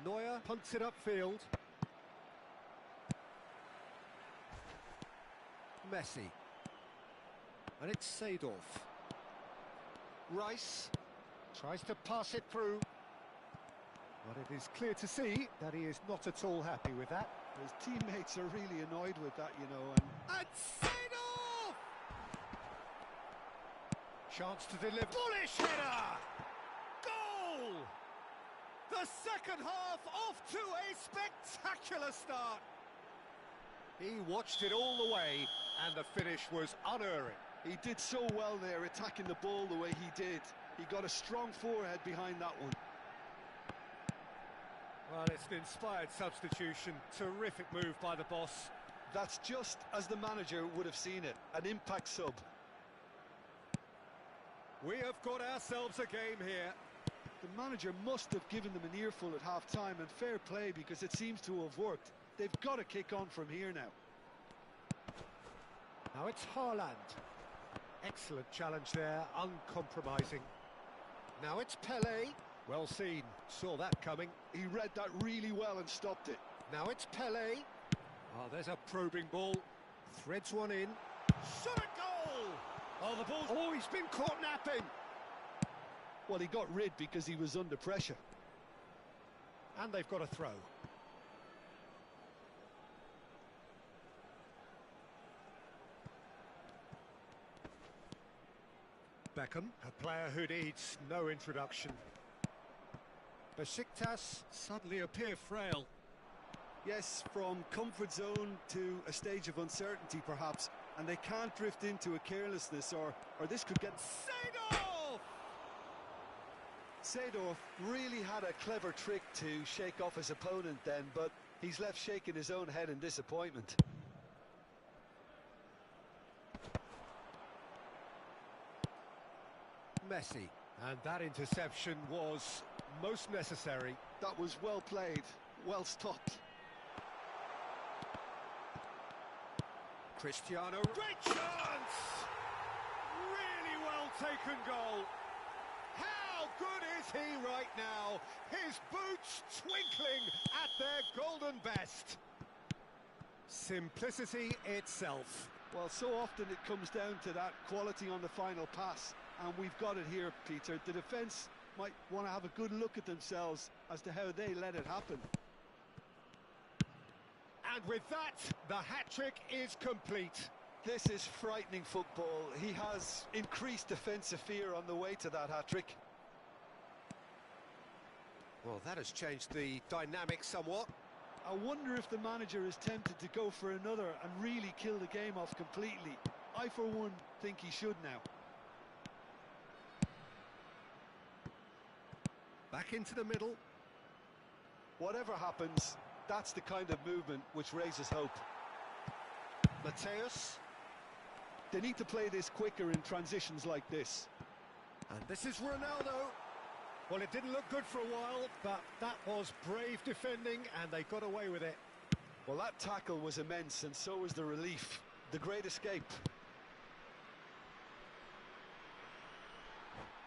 Neuer punts it upfield. Messi. And it's Seedorf. Rice. Tries to pass it through. But it is clear to see that he is not at all happy with that. His teammates are really annoyed with that, you know. And Seedorf! Chance to deliver. Bullish header! Goal! The second half off to a spectacular start. He watched it all the way, and the finish was unerring. He did so well there, attacking the ball the way he did. He got a strong forehead behind that one. Well, it's an inspired substitution. Terrific move by the boss. That's just as the manager would have seen it. An impact sub. We have got ourselves a game here. The manager must have given them an earful at half-time, and fair play, because it seems to have worked. They've got to kick on from here now. Now it's Haaland. Excellent challenge there, uncompromising. Now it's Pele. Well seen, saw that coming. He read that really well and stopped it. Now it's Pele. Oh, there's a probing ball. Threads one in. Shot a goal! Oh, the ball. Oh, he's been caught napping. Well, he got rid because he was under pressure. And they've got a throw. Beckham, a player who needs no introduction. Besiktas suddenly appear frail. Yes, from comfort zone to a stage of uncertainty perhaps, and they can't drift into a carelessness or this could get... Seedorf! Seedorf really had a clever trick to shake off his opponent then, but he's left shaking his own head in disappointment. Messi, and that interception was most necessary. That was well played, well stopped. Cristiano, great chance! Really well taken goal. How good is he right now? His boots twinkling at their golden best. Simplicity itself. Well, so often it comes down to that quality on the final pass, and we've got it here, Peter. The defence might want to have a good look at themselves as to how they let it happen. And with that, the hat-trick is complete. This is frightening football. He has increased defensive fear on the way to that hat-trick. Well, that has changed the dynamic somewhat. I wonder if the manager is tempted to go for another and really kill the game off completely. I, for one, think he should now. Back into the middle. Whatever happens, that's the kind of movement which raises hope. Mateus. They need to play this quicker in transitions like this. And this is Ronaldo. Well, it didn't look good for a while, but that was brave defending, and they got away with it. Well, that tackle was immense, and so was the relief. The great escape.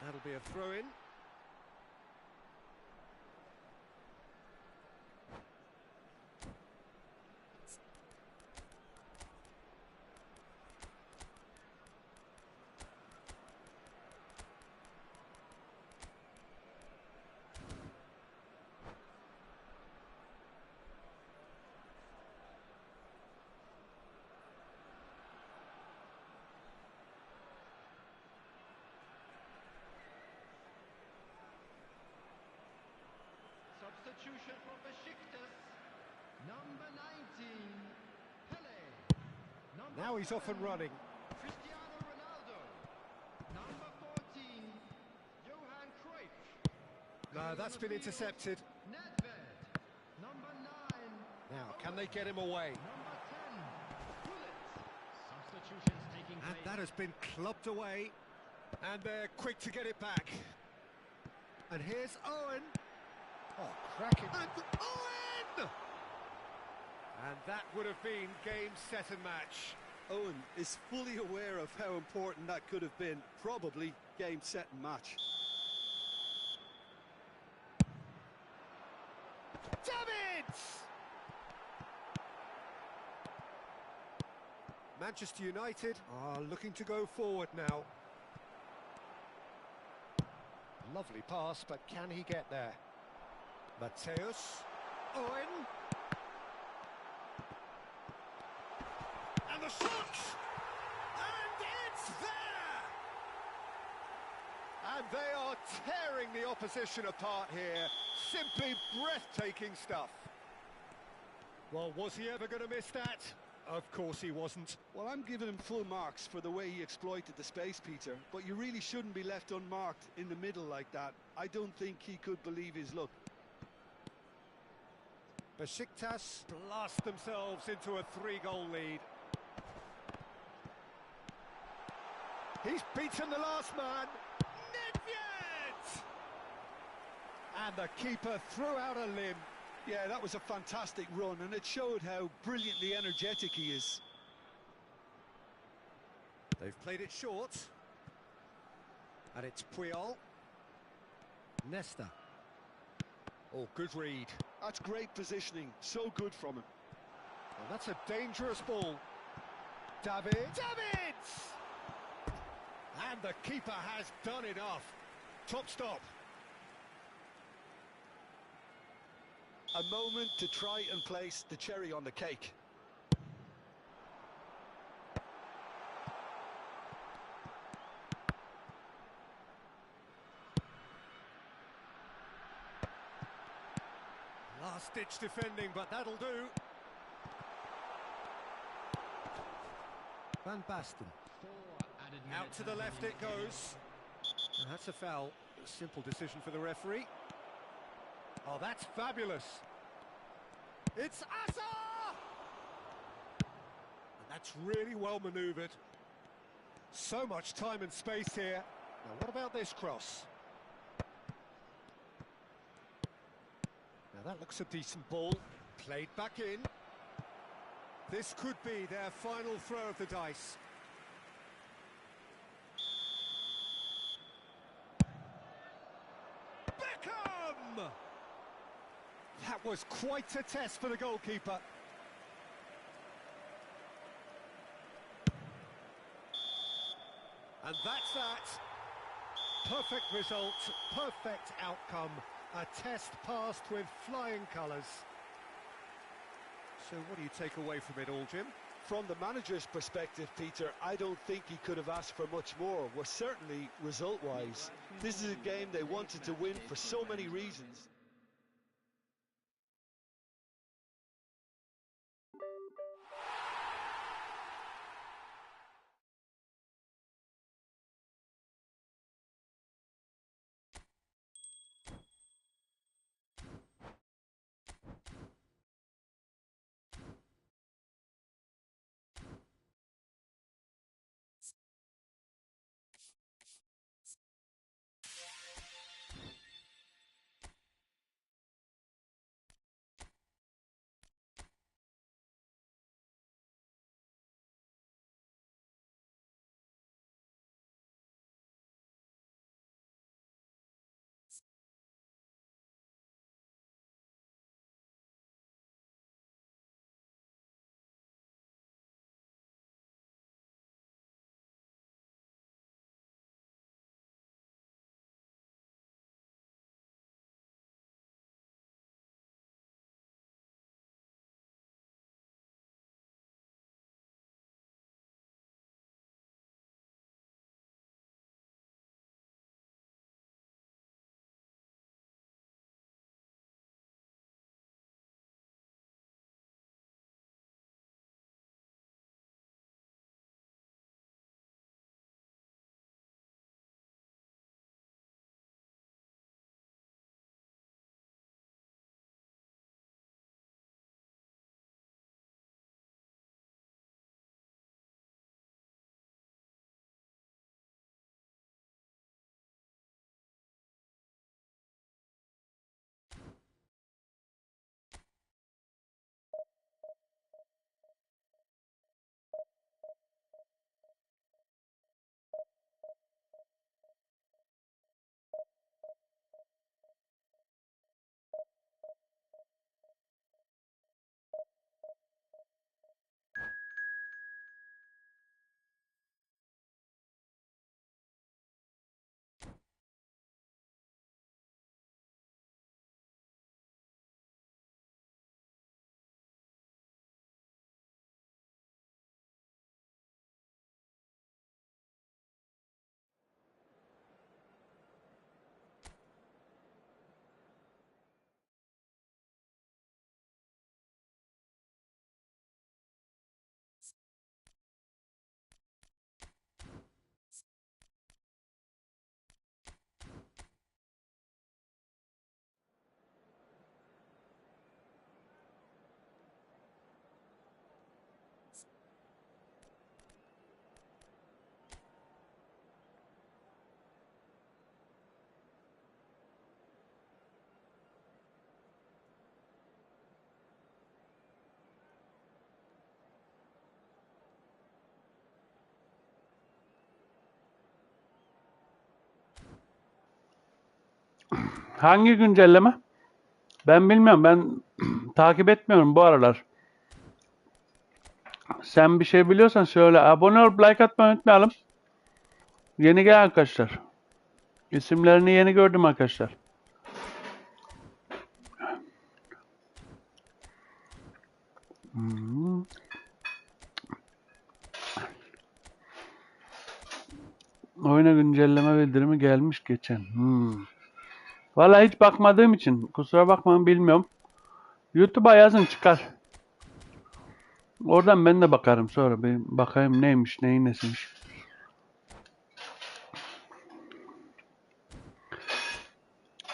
That'll be a throw-in. Substitution for Besiktas. Number 19, Pele. Now he's off and running. Cristiano Ronaldo. Number 14, Johan Cruyff. No, that's been intercepted. Nedved. Number 9. Now, can they get him away? Number 10, Gullit. Substitutions taking And place. that has been clubbed away. And they're quick to get it back. And here's Owen. Oh, cracking. And Owen! And that would have been game, set and match. Owen is fully aware of how important that could have been. Probably game, set and match. Davids! Manchester United are looking to go forward now. Lovely pass, but can he get there? Mateus. Owen. And the shot! And it's there! And they are tearing the opposition apart here. Simply breathtaking stuff. Well, was he ever going to miss that? Of course he wasn't. Well, I'm giving him full marks for the way he exploited the space, Peter. But you really shouldn't be left unmarked in the middle like that. I don't think he could believe his luck. Besiktas blast themselves into a 3-goal lead. He's beaten the last man. Nedved! And the keeper threw out a limb. Yeah, that was a fantastic run, and it showed how brilliantly energetic he is. They've played it short. And it's Puyol. Nesta. Oh, good read. That's great positioning. So good from him. Well, that's a dangerous ball. Davids! And the keeper has done enough. Top stop. A moment to try and place the cherry on the cake. Last-ditch defending, but that'll do. Van Basten. 4 added Out minutes to the have left been it goes. And that's a foul. A simple decision for the referee. Oh, that's fabulous. It's Asa! And that's really well manoeuvred. So much time and space here. Now, what about this cross? Now, that looks a decent ball. Played back in. This could be their final throw of the dice. Beckham! That was quite a test for the goalkeeper. And that's that. Perfect result, perfect outcome. A test passed with flying colours. So what do you take away from it all, Jim? From the manager's perspective, Peter, I don't think he could have asked for much more. Well, certainly result-wise. This is a game they wanted to win for so many reasons. Hangi güncelleme? Ben bilmiyorum. Ben takip etmiyorum bu aralar. Sen bir şey biliyorsan söyle. Abone olup like atmayı unutmayalım. Yeni gelen arkadaşlar. İsimlerini yeni gördüm arkadaşlar. Oyuna güncelleme bildirimi gelmiş geçen. Vallahi hiç bakmadığım için kusura bakmayın, bilmiyorum. YouTube'a yazın çıkar. Oradan ben de bakarım sonra. Bir bakayım neymiş, neyin nesiymiş.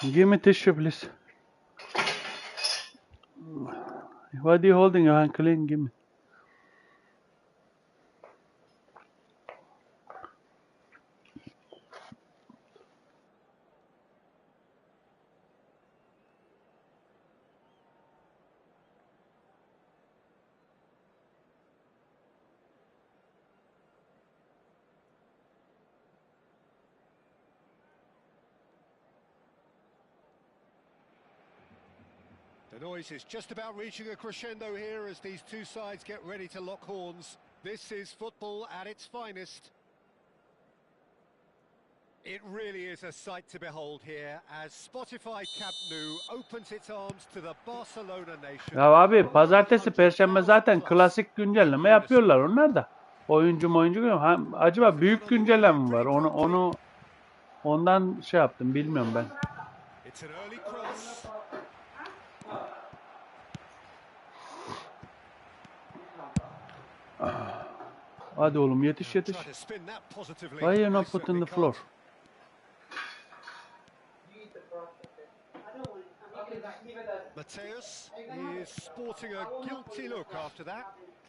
Give me tissue please. What are you holding your hand clean? Give me. The noise is just about reaching a crescendo here as these two sides get ready to lock horns. This is football at its finest. It really is a sight to behold here as Spotify Camp Nou opens its arms to the Barcelona nation. Ya abi pazartesi, perşembe zaten klasik güncelleme yapıyorlar onlar da. Oyuncu acaba büyük güncelleme mi var? Ondan şey yaptım, bilmiyorum ben. It's an early cross. Hadi oğlum yetiş. Try to spin that positively. Why are you not They putting the certainly floor? can't. Mateus is sporting a guilty look after that.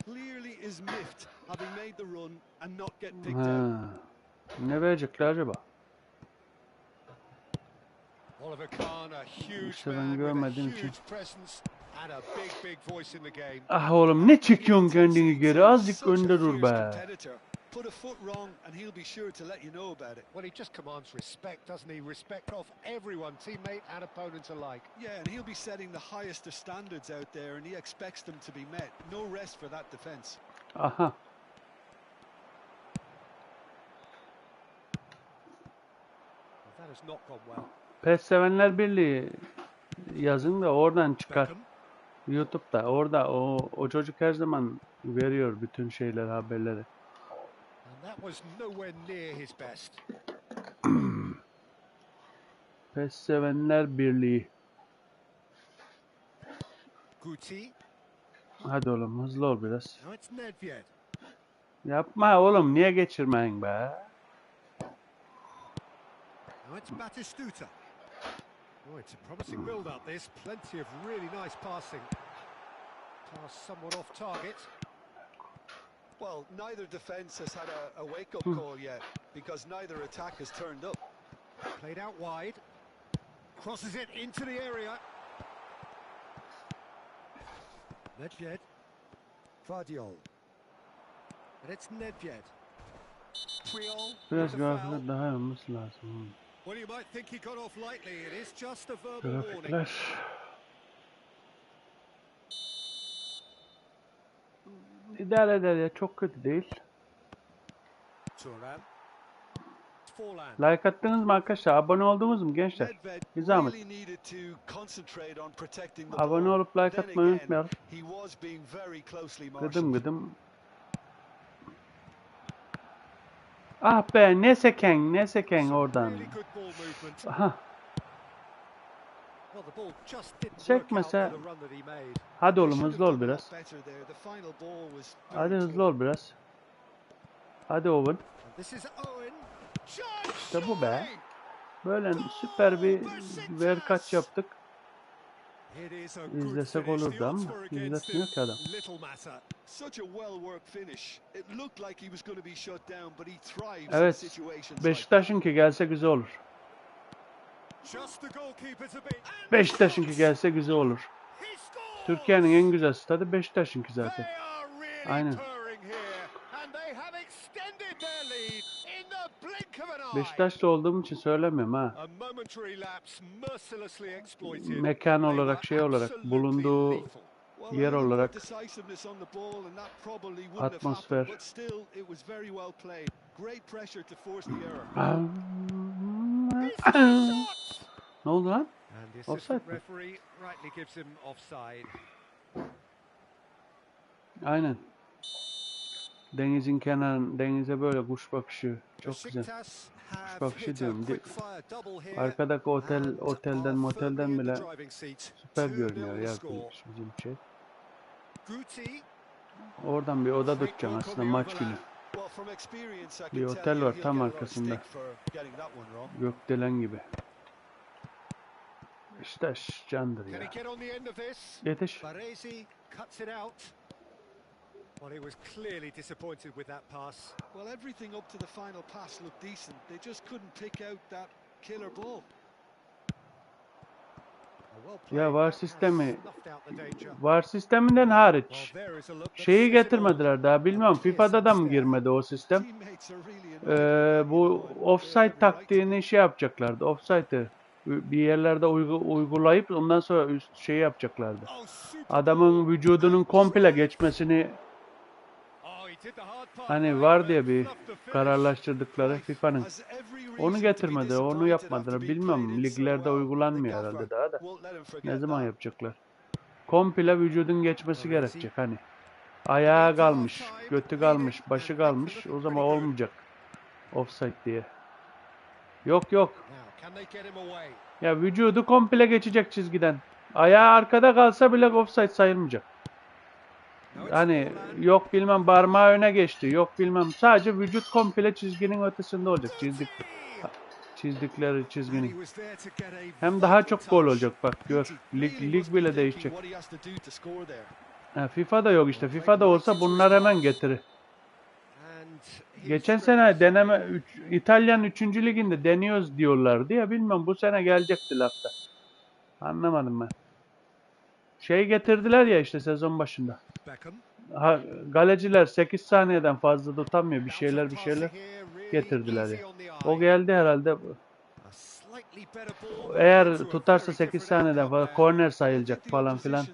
Clearly is miffed, having made the run and not getting picked Ha. out. Ne verecekler acaba? Oliver Kahn, a huge İşte ben man with a görmediğim için. huge presence and a big voice in the game. Ah oğlum ne çekiyorsun kendini geri? Azıcık Such a önde dur fierce be. competitor. Put a foot wrong and he'll be sure to let you know about it. Well, he just commands respect, doesn't he? Respect of everyone, teammate and opponent alike. Yeah, and he'll be setting the highest of standards out there, and he expects them to be met. No rest for that defence. Aha. That has not gone well. PES Sevenler Birliği yazın da oradan çıkar. Beckham. YouTube'da orada o çocuk her zaman veriyor bütün şeyler, haberleri. And that was nowhere near his best. PES Sevenler Birliği. Guti. Hadi oğlum hızlı ol biraz. Now it's Nedved. Yapma oğlum, niye geçirmeyin be? Now it's Batistuta. Oh, it's a promising build-up this. Plenty of really nice passing. Pass somewhat off target. Well, neither defence has had a wake-up call yet, because neither attack has turned up. Played out wide. Crosses it into the area. Nedved. Vardiol. And it's Nedved. Triol. Biraz with the foul. grafikler daha iyi olması lazım. Well, you might think he got off lightly. It is just a verbal warning. Grafikler. İdare eder ya, çok kötü değil. Turan. Forlan. Like attınız mı arkadaşlar? Abone oldunuz mu gençler? Nedved Bir zahmet. really needed to concentrate on protecting the Abone ball. olup like Then atmayı again, unutmayalım. he was being very closely Gıdım marshalled. gıdım. Ah be, ne seken oradan. Really good ball movement. Aha. Well, the ball just didn't Çekmese. work out for the run that he made. Hadi They oğlum should hızlı have ol done a biraz. lot better there. The final ball was Hadi very hızlı poor. ol biraz. Hadi Owen. And this is Owen. İşte bu be. Böyle süper bir verkaç yaptık. İzlesek olurdu ama izletmiyor ki adam. Such a well-worked finish. It looked like he was going to be shut down, but he thrives in Evet. situations like that. Beşiktaş'ınki gelse güzel olur. Beşiktaş'ınki gelse güzel olur. Türkiye'nin en güzel stadı Beşiktaş'ınki zaten. Aynen. Beşiktaşlı olduğum için söylemiyorum ha. Mekan olarak, şey olarak, bulunduğu yer olarak, atmosfer. Ne oldu lan? Offside mi? Aynen. Denizin kenarı, denize böyle kuş bakışı. Çok güzel. Kuş bakışı diyorum. Arkadaki motelden bile süper görünüyor ya bizim şey. Oradan bir oda tutacağım aslında maç günü. Bir otel var tam arkasında. Gökdelen gibi. Beşiktaş candır ya. Yetiş. Well, he was clearly disappointed with that pass. Well, everything up to the final pass looked decent. They just couldn't pick out that killer ball. Ya var sisteminden hariç şeyi getirmediler daha, bilmiyorum FIFA'da da mı girmedi o sistem. Bu offside taktiğini şey yapacaklardı, offside'ı bir yerlerde uygulayıp ondan sonra üst şey yapacaklardı. Adamın vücudunun komple geçmesini, hani var diye bir kararlaştırdıkları FIFA'nın. Onu getirmedi, onu yapmadılar. Bilmem, liglerde uygulanmıyor herhalde daha da. Ne zaman yapacaklar? Komple vücudun geçmesi gerekecek hani. Ayağı kalmış, götü kalmış, başı kalmış. O zaman olmayacak. Offside diye. Yok yok. Ya vücudu komple geçecek çizgiden. Ayağı arkada kalsa bile offside sayılmayacak. Hani yok bilmem parmağı öne geçti. Yok bilmem sadece vücut komple çizginin ötesinde olacak. Çizdikleri çizginin. Hem daha çok gol olacak bak gör. Lig bile değişecek. FIFA'da yok işte. FIFA'da olsa bunlar hemen getirir. Geçen sene deneme İtalyan 3. liginde deniyoruz diyorlardı ya bilmem bu sene gelecekti lafta. Anlamadım ben. Şey getirdiler ya işte sezon başında. Galeciler 8 saniyeden fazla tutamıyor bir şeyler getirdiler ya. O geldi herhalde. Eğer tutarsa 8 saniyeden fazla korner sayılacak falan filan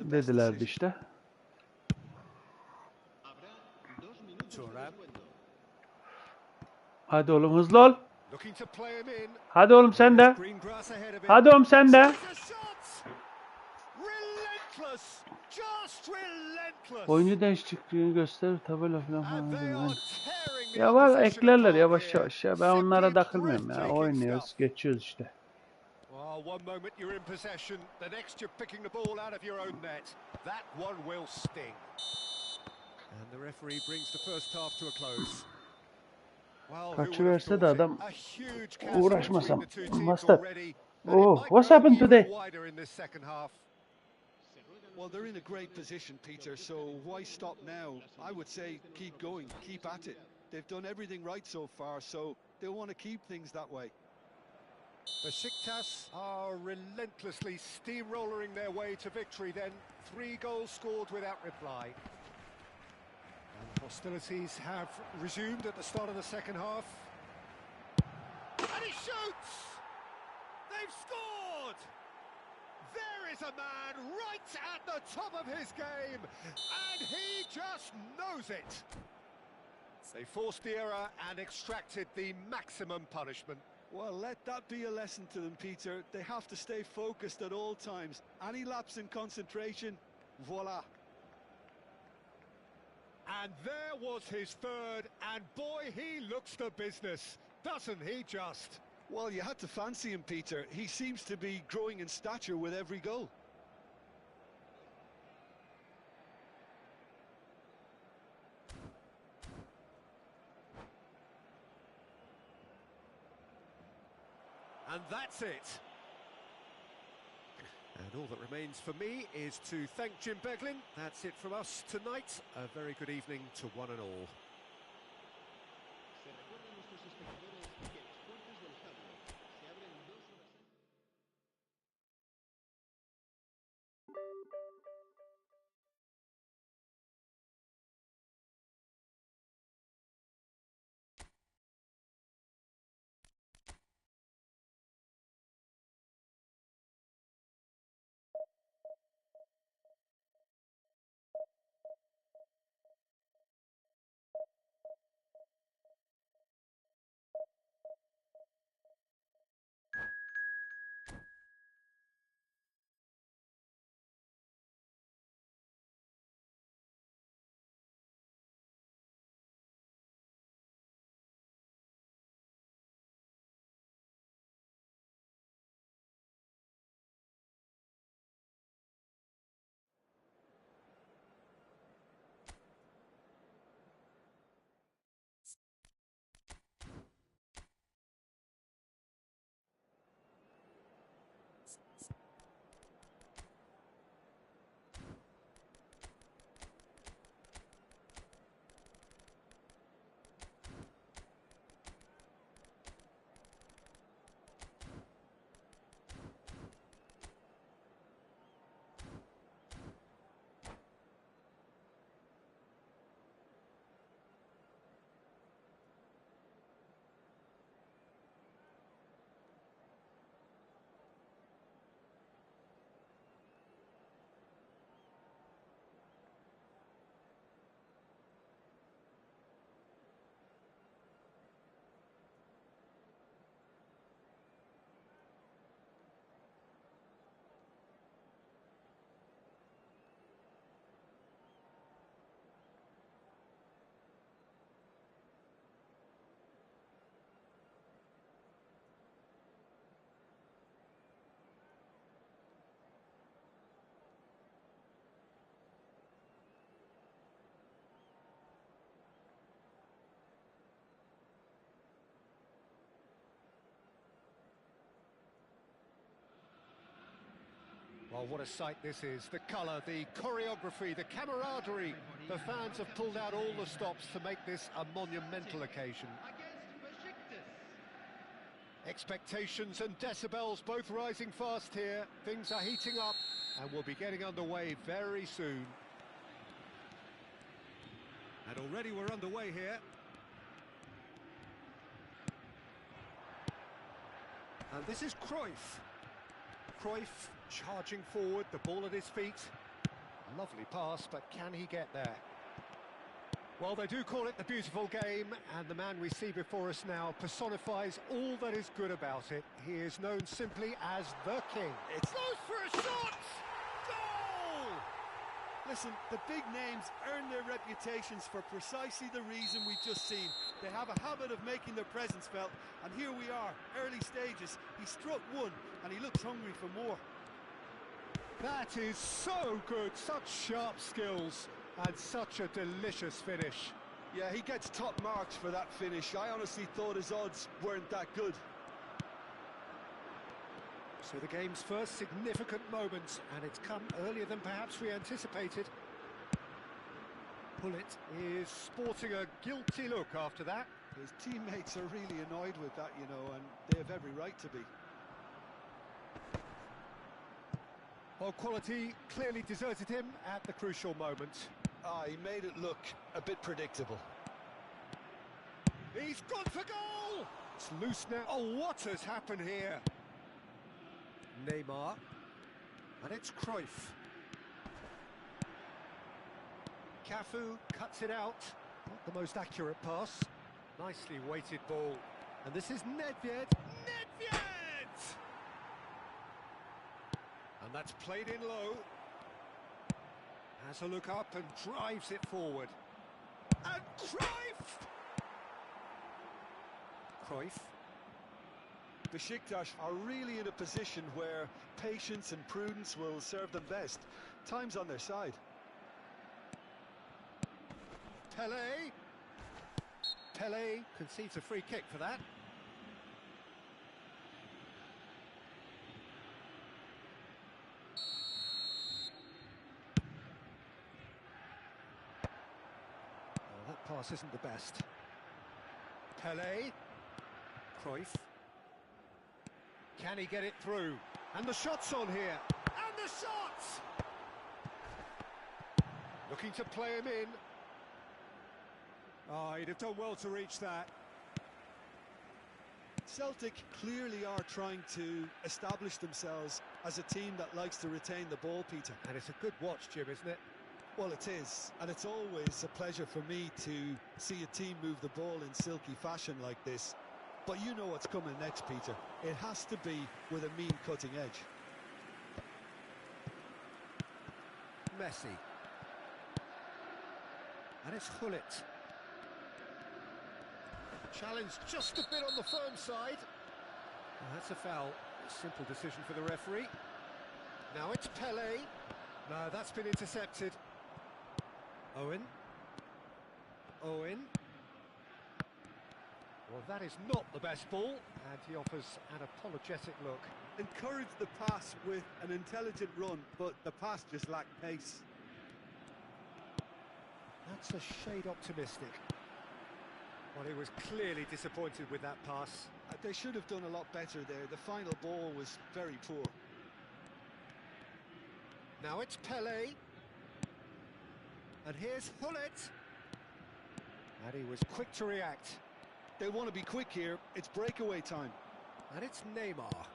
dedilerdi işte. Hadi oğlum hızlı ol. Hadi oğlum sen de. Hadi oğlum sen de. Oyuncu değişikliğini gösterir tabela falan. Ya var eklerler yavaş yavaş ya. Ben onlara takılmıyorum ya. Oynuyoruz, geçiyoruz işte. One moment you're in possession, the next you're picking the ball out of your own net. That one will sting. And the referee brings the first half to a close. Kaçıverse de adam uğraşmasam. Master. Oh, what's happened today? Well, they're in a great position, Peter, so why stop now? I would say keep going, keep at it. They've done everything right so far, so they want to keep things that way. Besiktas are relentlessly steamrolling their way to victory then. 3 goals scored without reply. And hostilities have resumed at the start of the second half. And he shoots! They've scored! There is a man right at the top of his game, and he just knows it. They forced the error and extracted the maximum punishment. Well, let that be a lesson to them, Peter. They have to stay focused at all times. Any lapse in concentration, voila. And there was his third, and boy, he looks the business, doesn't he just? Well, you had to fancy him, Peter. He seems to be growing in stature with every goal. And that's it. And all that remains for me is to thank Jim Beglin. That's it from us tonight. A very good evening to one and all. Well, what a sight this is. The colour, the choreography, the camaraderie. The fans have pulled out all the stops to make this a monumental occasion. Expectations and decibels both rising fast here. Things are heating up and we'll be getting underway very soon. And already we're underway here. And this is Cruyff. Cruyff charging forward, the ball at his feet. Lovely pass, but can he get there? Well, they do call it the beautiful game, and the man we see before us now personifies all that is good about it. He is known simply as the King. It's close for a shot! Goal! Listen, the big names earn their reputations for precisely the reason we've just seen. They have a habit of making their presence felt, and here we are, early stages. He struck one, and he looks hungry for more. That is so good, such sharp skills, and such a delicious finish. Yeah, he gets top marks for that finish. I honestly thought his odds weren't that good. So the game's first significant moment, and it's come earlier than perhaps we anticipated. Pullet is sporting a guilty look after that. His teammates are really annoyed with that, you know, and they have every right to be. Well, quality clearly deserted him at the crucial moment. He made it look a bit predictable. He's gone for goal! It's loose now. Oh, what has happened here? Neymar. And it's Cruyff. Cafu cuts it out. Not the most accurate pass. Nicely weighted ball. And this is Nedved. Nedved! And that's played in low. Has a look up and drives it forward. And Cruyff! Cruyff. Besiktas are really in a position where patience and prudence will serve them best. Time's on their side. Pelé. Pelé concedes a free kick for that. Oh, that pass isn't the best. Pelé. Cruyff. Can he get it through? And the shot's on here. And the shot! Looking to play him in. Oh, he'd have done well to reach that. Celtic clearly are trying to establish themselves as a team that likes to retain the ball, Peter. And it's a good watch, Jim, isn't it? Well, it is. And it's always a pleasure for me to see a team move the ball in silky fashion like this. But you know what's coming next, Peter. It has to be with a mean cutting edge. Messi. And it's Hullet. Challenge just a bit on the firm side. Well, that's a foul. A simple decision for the referee. Now it's Pelé. No, that's been intercepted. Owen. Owen. Well, that is not the best ball, and he offers an apologetic look. Encourage the pass with an intelligent run, but the pass just lacked pace. That's a shade optimistic. Well, he was clearly disappointed with that pass. They should have done a lot better there. The final ball was very poor. Now it's Pelé. And here's Hullet. And he was quick to react. They want to be quick here. It's breakaway time. And it's Neymar.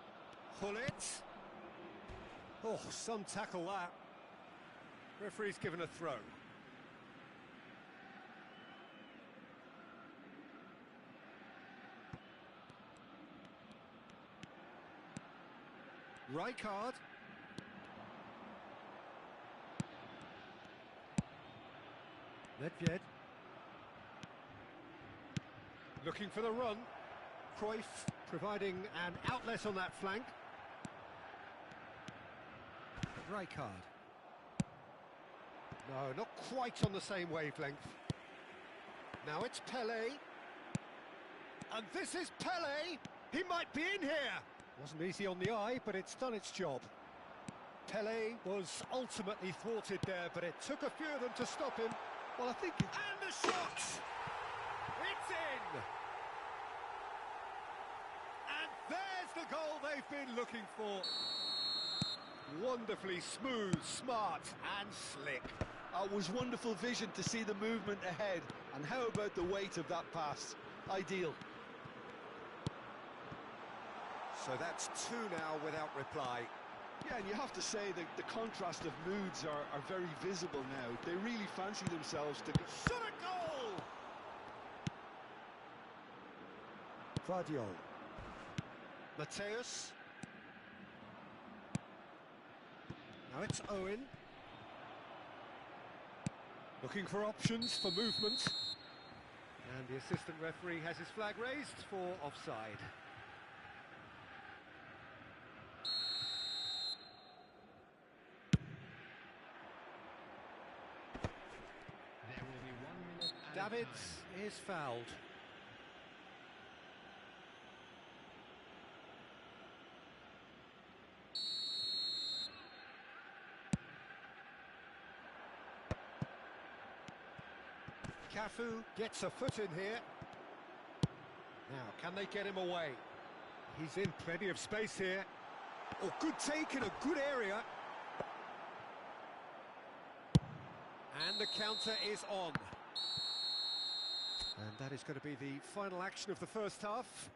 Hullet. Oh, some tackle that. Referee's given a throw. Rijkaard. Nedved. Looking for the run. Cruyff providing an outlet on that flank. Rijkaard. No, not quite on the same wavelength. Now it's Pelé. And this is Pelé. He might be in here. Wasn't easy on the eye, but it's done its job. Pele was ultimately thwarted there, but it took a few of them to stop him. Well, I think... And the shot! It's in! And there's the goal they've been looking for. Wonderfully smooth, smart and slick. It was wonderful vision to see the movement ahead. And how about the weight of that pass? Ideal. So that's two now without reply. Yeah, and you have to say that the contrast of moods are very visible now. They really fancy themselves to... Shot a goal! Vardiol. Mateus. Now it's Owen. Looking for options for movement. And the assistant referee has his flag raised for offside. There will be 1 minute added Davids time. is fouled. Cafu gets a foot in here. Now, can they get him away? He's in plenty of space here. Oh, good take in a good area. And the counter is on. And that is going to be the final action of the first half.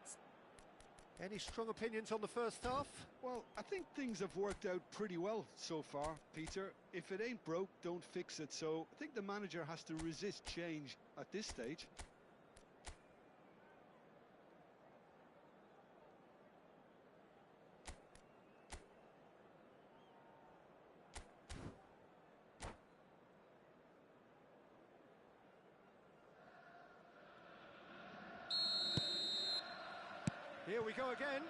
Any strong opinions on the first half? Well, I think things have worked out pretty well so far, Peter. If it ain't broke, don't fix it. So I think the manager has to resist change at this stage. Here we go again.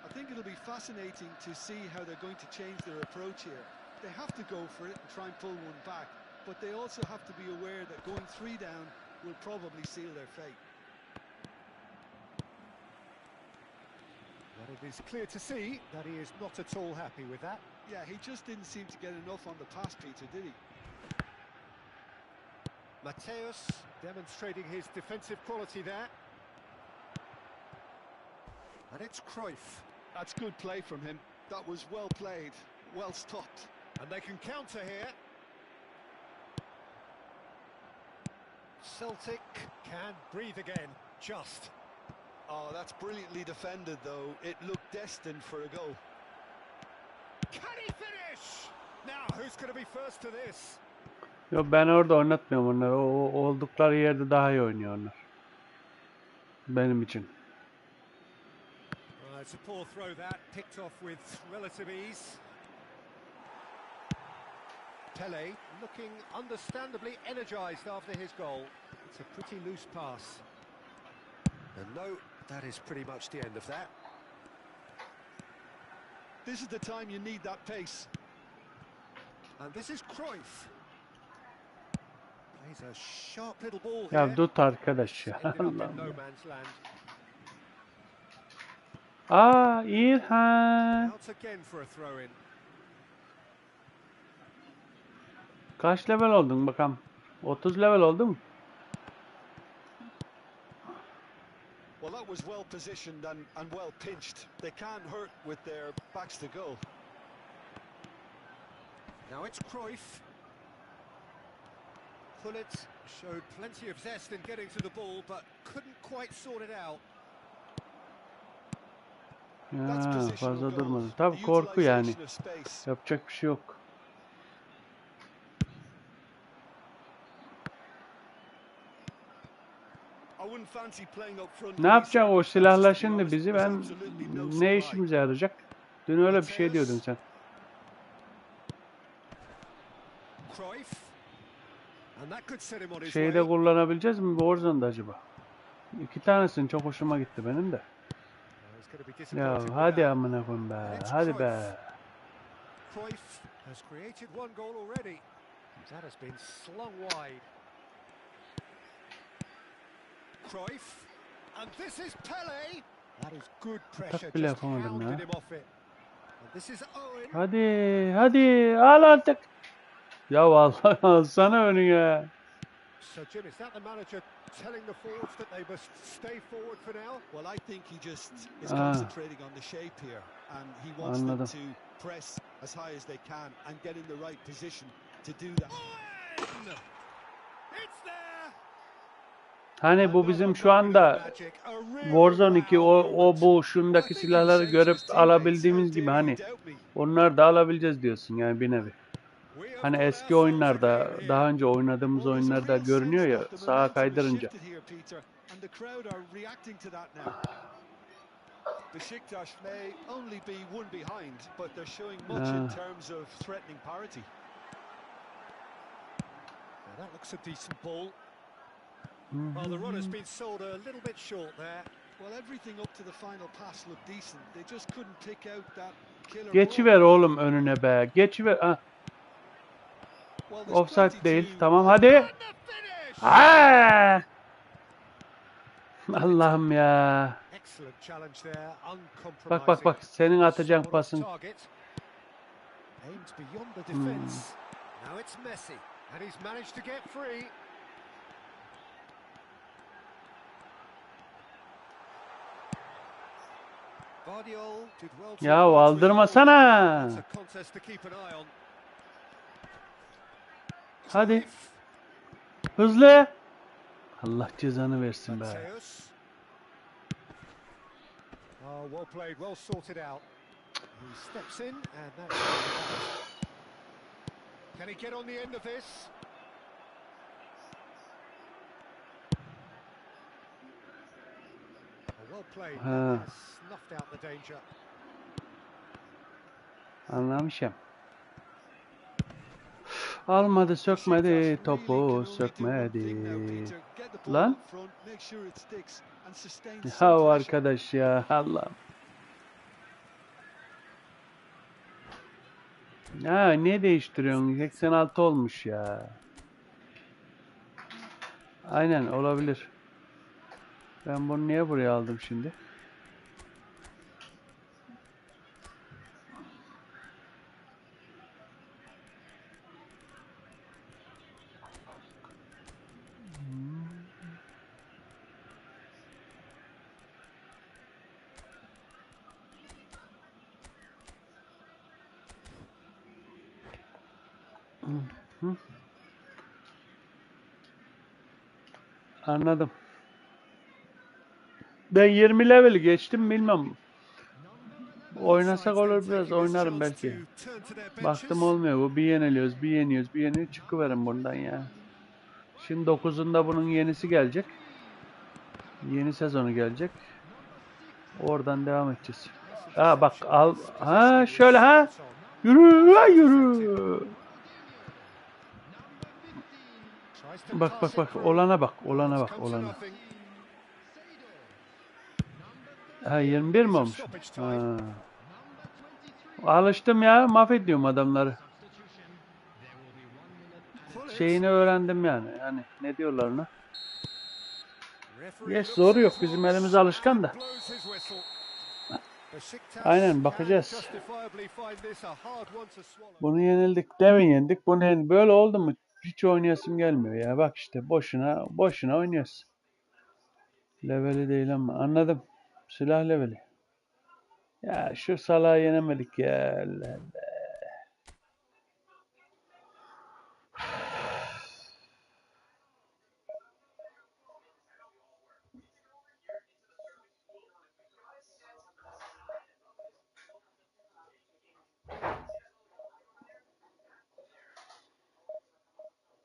I think it'll be fascinating to see how they're going to change their approach here. They have to go for it and try and pull one back, but they also have to be aware that going 3 down will probably seal their fate. But it is clear to see that he is not at all happy with that. Yeah, he just didn't seem to get enough on the pass, Peter, did he? Mateus demonstrating his defensive quality there. And it's Cruyff. That's good play from him. That was well played, well stopped. And they can counter here. Celtic can breathe again, just. Oh, that's brilliantly defended, though. It looked destined for a goal. Can he finish? Now, who's going to be first to this? Yok, ben orada oynatmıyorum onları. O oldukları yerde daha iyi oynuyor onlar. Benim için. It's a poor throw that, picked off with relative ease. Pele looking understandably energised after his goal. It's a pretty loose pass. And no, that is pretty much the end of that. This is the time you need that pace. And this is Cruyff. Plays a sharp little ball here. Ya tut arkadaş ya. Ended up in Allah'ım no ya. man's land. İrhan. Out again for a throw-in. Kaç level oldun bakalım? 30 level oldun mu? Well, that was well positioned and well pinched. They can't hurt with their backs to goal. Now it's Cruyff. Pullet showed plenty of zest in getting to the ball, but couldn't quite sort it out. Ya fazla durmadı. Tabii korku yani. Yapacak bir şey yok. Ne yapacak o silahla şimdi bizi? Ben ne işimize yarayacak? Dün öyle bir şey diyordun sen. Şeyi de kullanabileceğiz mi Warzone'da acaba? 2 tanesini çok hoşuma gitti benim de. Ya hadi amına koyayım be. Hadi be. Cruyff has created one goal already. That has been slung wide. Cruyff, and this is Pele. That is good pressure. Bile Just yapamadım hounded ya. him off it. Hadi, hadi, al artık. Ya vallahi alsana önü ya. So Jim, is that the manager telling the forwards that they must stay forward for now? Well, I think he just is concentrating on the shape here, and he wants them Anladım. to press as high as they can and get in the right position to do that. It's there. Hani bu bizim şu anda Warzone 2 o bu şundaki silahları görüp alabildiğimiz gibi hani onlar da alabileceğiz diyorsun yani bir nevi. Hani eski oyunlarda daha önce oynadığımız oyunlarda görünüyor ya sağa kaydırınca. Besiktas may only be one behind, but they're showing much in terms of threatening parity. That looks a decent ball. Well, the run has been sold a little bit short there. Well, everything up to the final pass looked decent. They just couldn't pick out that killer Geçiver oğlum önüne be. Geçiver. Ha. Offside değil. Tamam hadi. Ha! Allah'ım ya. Bak bak bak senin atacağın pasın. Aimed beyond the defense. Now it's Messi and he's managed to get free. Ya aldırmasana. Hadi. Hızlı. Allah cezanı versin be. Oh, well played, well sorted out. He steps in and that's can he get on the end of this? Well played. Snuffed out the danger. Anlamışım. Almadı, sökmedi, topu sökmedi. Lan? Ya arkadaş ya, Allah'ım. Ya ne değiştiriyorsun? 86 olmuş ya. Aynen olabilir. Ben bunu niye buraya aldım şimdi? Anladım. Ben 20 level geçtim bilmem. Oynasak olur biraz oynarım belki. Baktım olmuyor bu bir yeniliyoruz bir yeniyoruz bir yeniyoruz çıkıverin bundan ya. Şimdi 9'unda bunun yenisi gelecek. Yeni sezonu gelecek. Oradan devam edeceğiz. Ha bak al. Ha şöyle ha. Yürü ha yürü. Bak bak bak olana bak olana bak olana. Ha 21 mi olmuş? Ha. Alıştım ya mahvediyorum adamları. Şeyini öğrendim yani. Yani ne diyorlar ona? Yes zoru yok bizim elimiz alışkan da. Aynen bakacağız. Bunu yenildik demin yendik. Bunu böyle oldu mu hiç oynayasım gelmiyor ya. Bak işte boşuna oynuyoruz. Leveli değil ama anladım. Silah leveli. Ya şu salağı yenemedik ya. Allah Allah.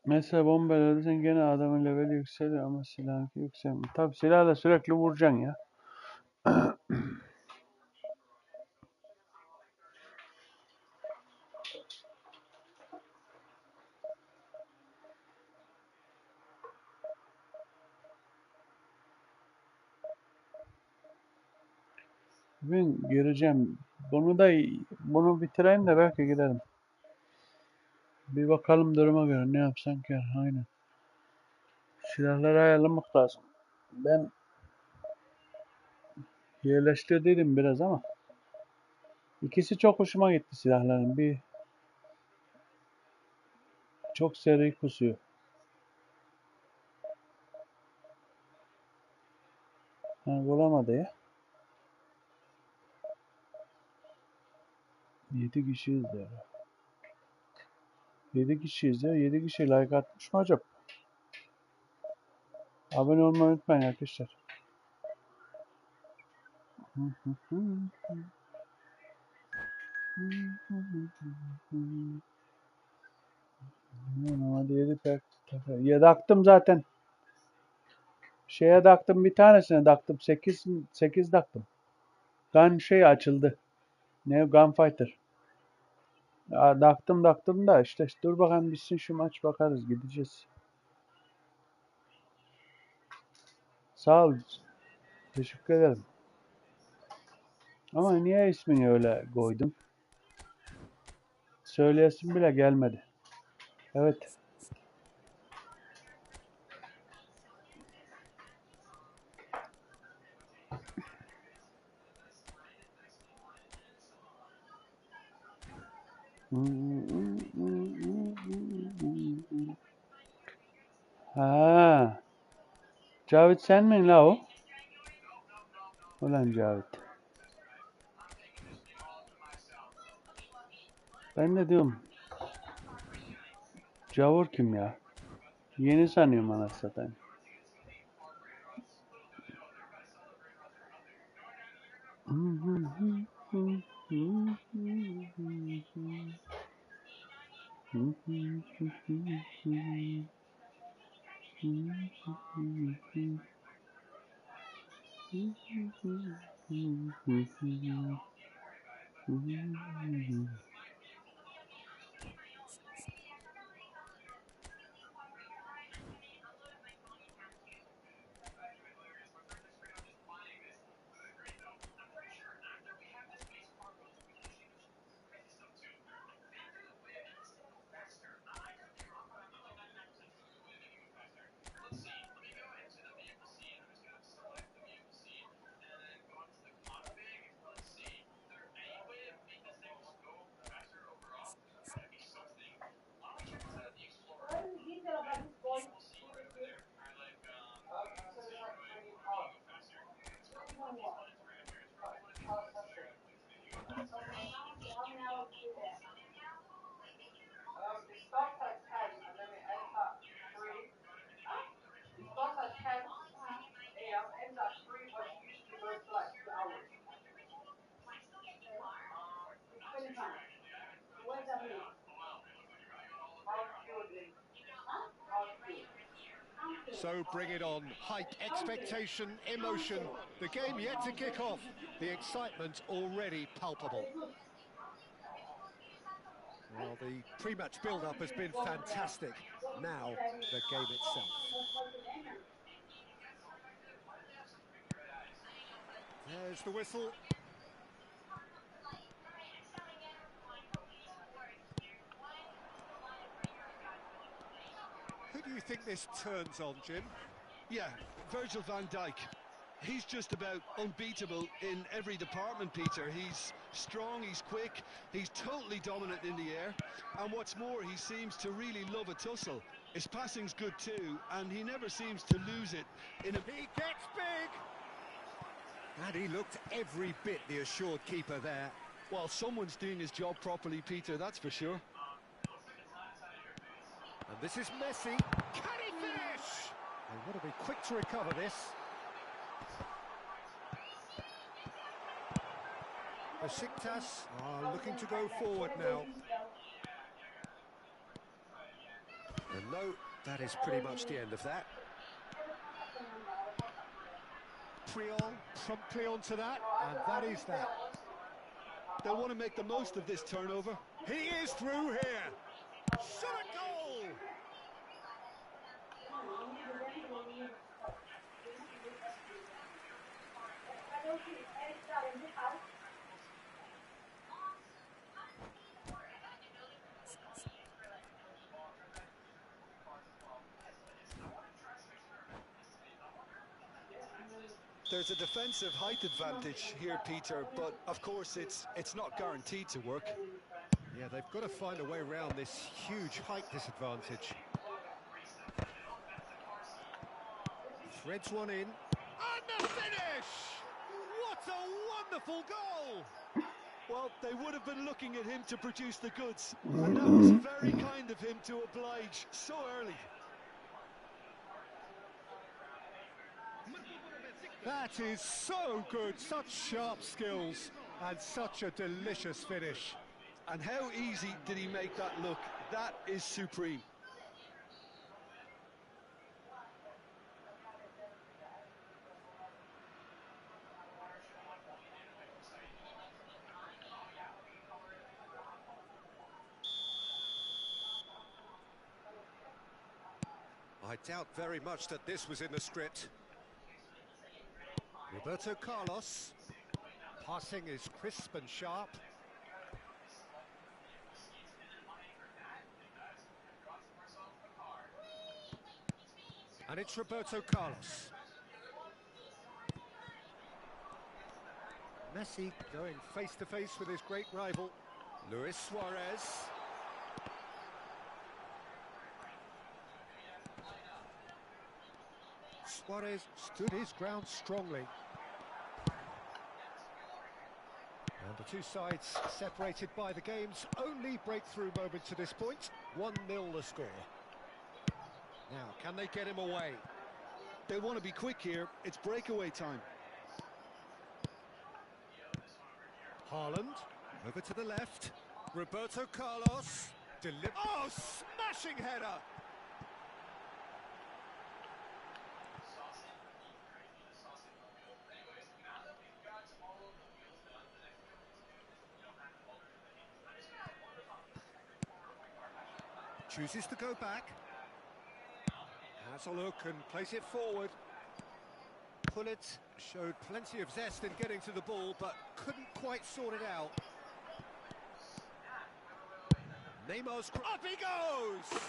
Mesela bomba öldürsen gene adamın leveli yükseliyor ama silahınki yükselmiyor. Tabi silahla sürekli vuracaksın ya. Ben gireceğim. Bunu bitireyim de belki giderim. Bir bakalım duruma göre ne yapsan ki aynen. Silahları ayarlamak lazım. Ben yerleştirdiydim biraz ama İkisi çok hoşuma gitti silahların. Bir çok seri kusuyor. Bulamadı ya. 7 kişi izliyor. 7 kişi izliyor. 7 kişi like atmış mı acaba? Abone olmayı unutmayın arkadaşlar. Hadi 7 pek. 7 taktım zaten. Şeye taktım bir tanesine taktım. 8 taktım. Gun şey açıldı. Ne Gunfighter. Taktım da işte dur bakalım bitsin şu maç bakarız gideceğiz. Sağ ol. Teşekkür ederim. Ama niye ismini öyle koydum? Söyleyesim bile gelmedi. Evet. Ha. Cavit sen mi la o? Ulan Cavit. Ben de diyorum. Cavur kim ya? Yeni sanıyorum anasını satayım. So bring it on. Hype, expectation, emotion. The game yet to kick off. The excitement already palpable. Well, the pre-match build-up has been fantastic. Now, the game itself. There's the whistle. Who do you think this turns on, Jim? Yeah, Virgil van Dijk. He's just about unbeatable in every department, Peter. He's strong, he's quick, he's totally dominant in the air. And what's more, he seems to really love a tussle. His passing's good too, and he never seems to lose it in a... He gets big! And he looked every bit the assured keeper there. Well, someone's doing his job properly, Peter, that's for sure. And this is Messi. Can he finish? They've got to be quick to recover this. Besiktas are looking to go forward now. And no, that is pretty much the end of that. Priol promptly onto that, and that is that. They'll want to make the most of this turnover. He is through here. Shot a goal! There's a defensive height advantage here, Peter, but of course it's not guaranteed to work. Yeah, they've got to find a way around this huge height disadvantage. Threads one in. And the finish! What a wonderful goal! Well, they would have been looking at him to produce the goods, and that was very kind of him to oblige so early. That is so good, such sharp skills, and such a delicious finish. And how easy did he make that look? That is supreme. I doubt very much that this was in the script. Roberto Carlos. Passing is crisp and sharp. And it's Roberto Carlos. Messi going face to face with his great rival, Luis Suarez. Suarez stood his ground strongly. And the two sides separated by the game's only breakthrough moment to this point. 1-0 the score. Now, can they get him away? They want to be quick here. It's breakaway time. Haaland, over to the left. Roberto Carlos. Oh, smashing header! Chooses to go back. Has a look and place it forward. Pullet showed plenty of zest in getting to the ball, but couldn't quite sort it out. Neymar's... Up he goes!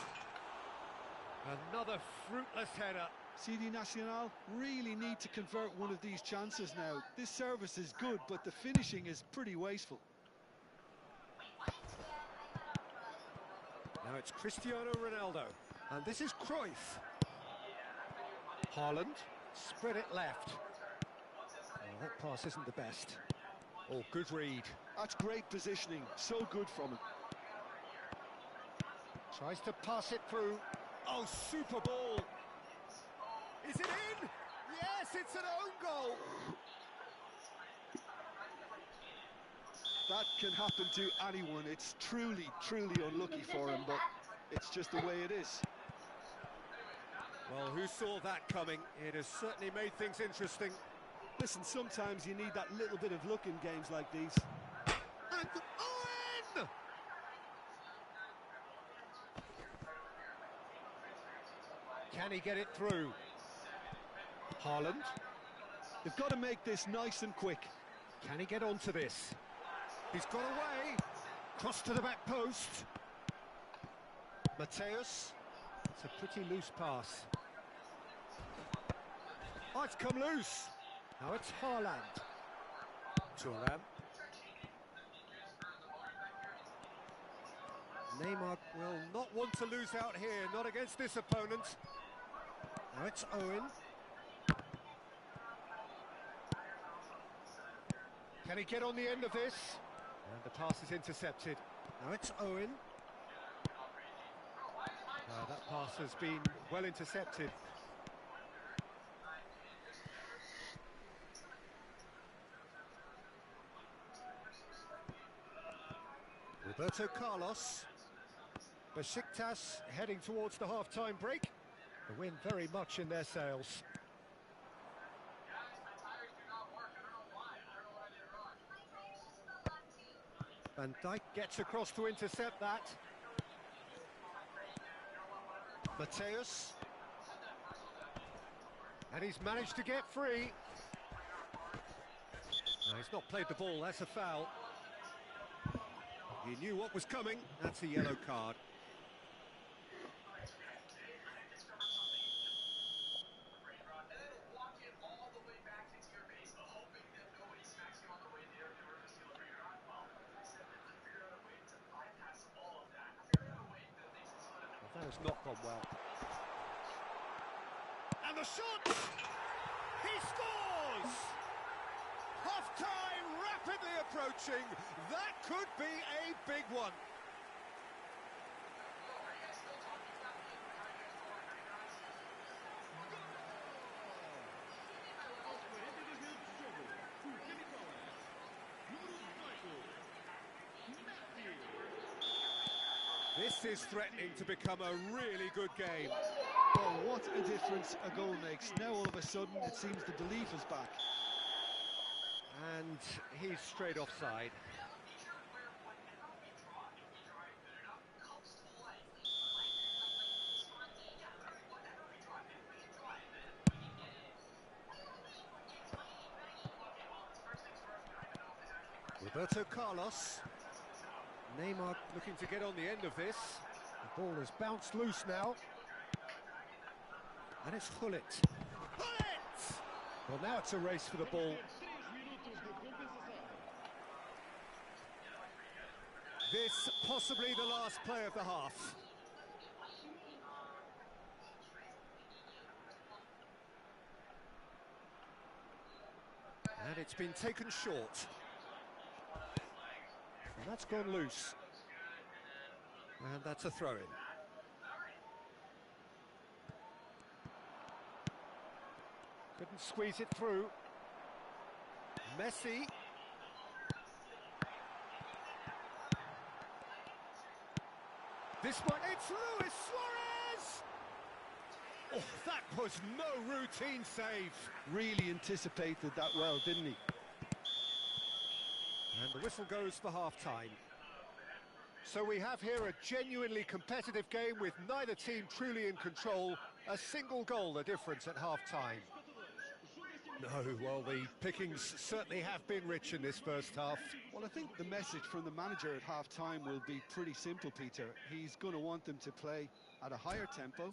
Another fruitless header. CD Nacional really need to convert one of these chances now. This service is good, but the finishing is pretty wasteful. Now it's Cristiano Ronaldo, and this is Cruyff. Haaland, spread it left. Oh, that pass isn't the best. Oh, good read. That's great positioning, so good from him. Tries to pass it through. Oh, super ball. Is it in? Yes, it's an own goal. That can happen to anyone. It's truly, truly unlucky for him, but it's just the way it is. Well, who saw that coming? It has certainly made things interesting. Listen, sometimes you need that little bit of luck in games like these. And Owen! Can he get it through? Haaland. They've got to make this nice and quick. Can he get onto this? He's got away. Cross to the back post. Mateus. It's a pretty loose pass. Oh, it's come loose. Now it's Haaland. Thuram. Neymar will not want to lose out here, not against this opponent. Now it's Owen. Can he get on the end of this? And the pass is intercepted. Now it's Owen. That pass has been well intercepted. Roberto Carlos. Besiktas heading towards the half-time break. The win very much in their sails. Van Dijk gets across to intercept that. Mateus. And he's managed to get free. No, he's not played the ball, that's a foul. He knew what was coming, that's a yellow card. Has not gone well. And the shot! He scores! Half-time rapidly approaching. That could be a big one. This is threatening to become a really good game. Well, what a difference a goal makes. Now all of a sudden it seems the belief is back. And he's straight offside. Roberto Carlos. Neymar looking to get on the end of this. The ball has bounced loose now. And it's Hullet. Hullet! Well, now it's a race for the ball. This possibly the last play of the half. And it's been taken short. And that's gone loose. And that's a throw-in. Couldn't squeeze it through. Messi. This one, it's Luis Suarez! Oh, that was no routine save. Really anticipated that well, didn't he? And the whistle goes for half-time. So we have here a genuinely competitive game with neither team truly in control. A single goal the difference at half-time. No, well, the pickings certainly have been rich in this first half. Well, I think the message from the manager at half-time will be pretty simple, Peter. He's going to want them to play at a higher tempo,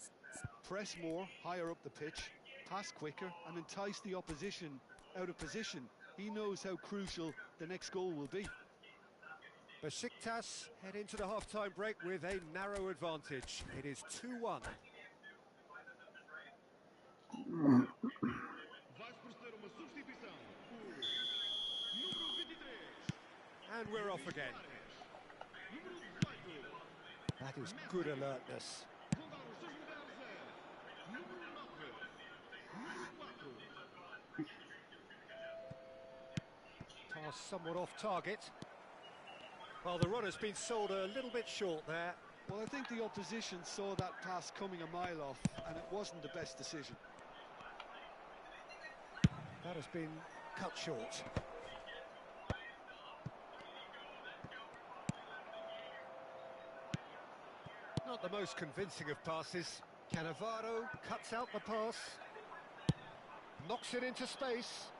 press more, higher up the pitch, pass quicker, and entice the opposition out of position. He knows how crucial the next goal will be. Besiktas head into the half-time break with a narrow advantage. It is 2-1. And we're off again. That is good alertness. Pass somewhat off target. Well, the runner's been sold a little bit short there. Well, I think the opposition saw that pass coming a mile off, and it wasn't the best decision. That has been cut short. Not the most convincing of passes. Cannavaro cuts out the pass. Knocks it into space.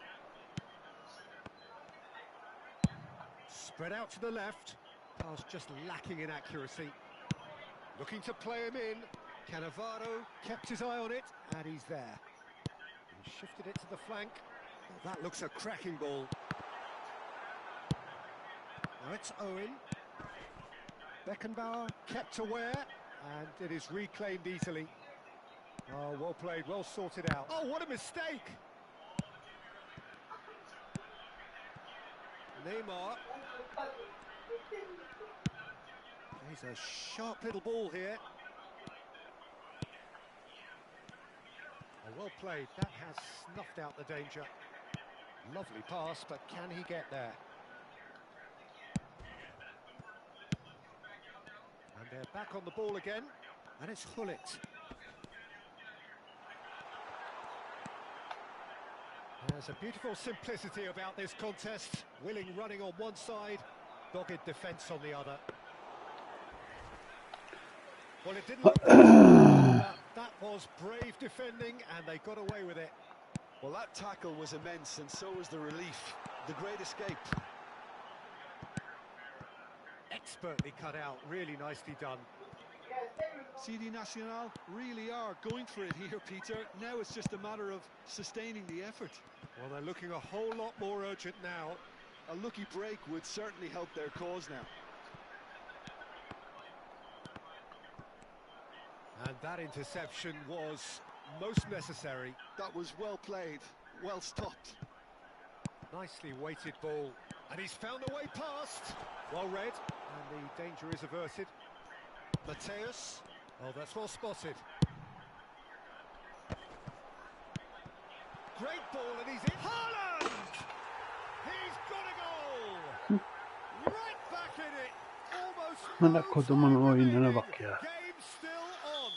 Spread out to the left. Pass just lacking in accuracy. Looking to play him in. Cannavaro kept his eye on it, and he's there. He shifted it to the flank. Well, that looks a cracking ball. Now it's Owen. Beckenbauer kept aware, and it is reclaimed easily. Oh, well played, well sorted out. Oh, what a mistake! Neymar. He's a sharp little ball here. Oh, well played, that has snuffed out the danger. Lovely pass, but can he get there? And they're back on the ball again, and it's Hullet. There's a beautiful simplicity about this contest. Willing running on one side, dogged defence on the other. Well, it didn't look that was brave defending, and they got away with it. Well, that tackle was immense, and so was the relief. The great escape. Expertly cut out, really nicely done. CD Nacional really are going for it here, Peter. Now it's just a matter of sustaining the effort. Well, they're looking a whole lot more urgent now. A lucky break would certainly help their cause now. That interception was most necessary. That was well played, well stopped. Nicely weighted ball. And he's found a way past. Well read. And the danger is averted. Mateus. Oh, that's well spotted. Great ball, and he's in. Haaland! He's got a goal! Right back in it. Almost Bana no kodumun time oyununa remaining. bak ya. Game still on.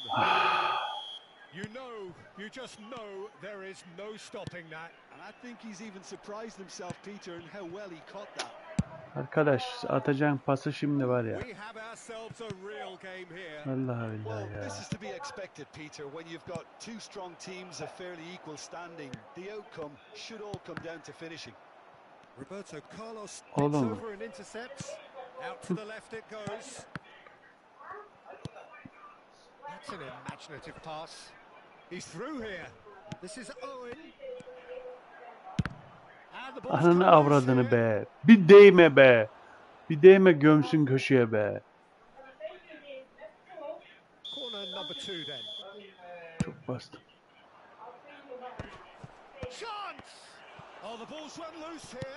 You just know there is no stopping that. And I think he's even surprised himself, Peter, in how well he caught that. Arkadaş atacağın pası şimdi var ya. We have ourselves a real game here. Vallahi Well, billahi this ya. is to be expected, Peter, when you've got two strong teams of fairly equal standing. The outcome should all come down to finishing. Roberto Carlos gets Oğlum. over and intercepts. Out to the left it goes. That's an imaginative pass. He's through here. This is Owen. And the ball's come Ananı loose avradını here. be. Bir değme be. Bir değme gömsün köşeye be. Corner number 2 then. Çok bastım. Chance! Oh, the ball's run loose here.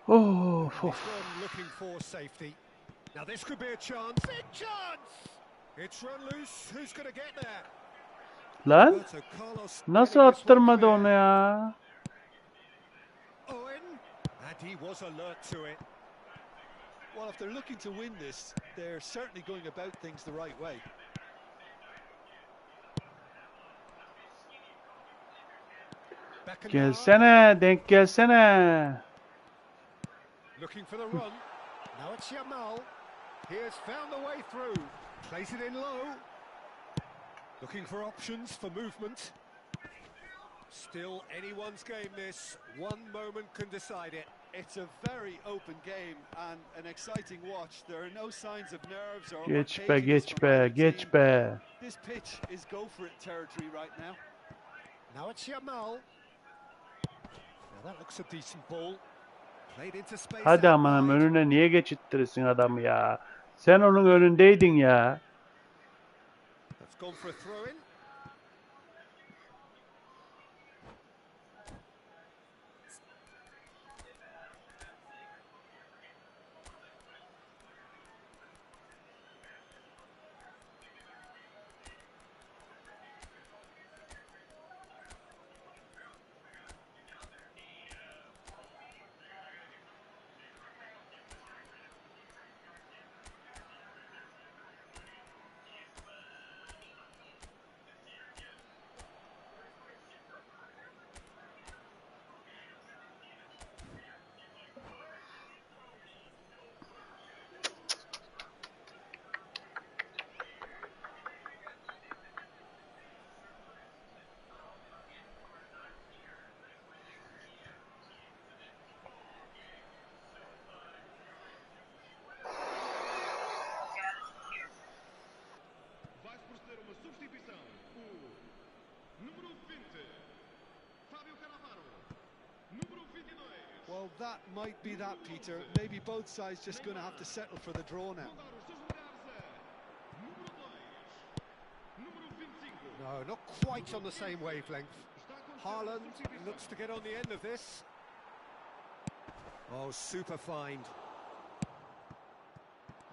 Of He's of. gone looking for safety. Now this could be a chance. Big chance! It's run loose. Who's going to get there? Lan Roberto Carlos nasıl getting this one attırmadı clear. onu ya? Owen, and he was alert to it. Well, if they're looking to win this, they're certainly going about things the right way. Beckenbauer Gelsene, denk gelsene. looking for the run. Now it's Yamal. He has found the way through. Plays it in low. Looking for options for movement. Still anyone's game this. One moment can decide it. It's a very open game and an exciting watch. There are no signs of nerves or Geç be, cageiness geç from either be, geç team. be. This pitch is go for it territory right now. Now it's Yamal. Now that looks a decent ball. Played into space. Hadi out amanım wide. önüne niye geçittirirsin adamı ya? Sen onun önündeydin ya. That's gone for a throw-in. Vai proceder uma substituição. O número 20, Fábio Cannavaro. Número 22. Well, that might be that, Peter. Maybe both sides just going to have to settle for the draw now. Mudar os seus lugares é número 2, número 25. No, not quite on the same wavelength. Está a Haaland acontecer uma substituição. looks to get on the end of this. Oh, super find.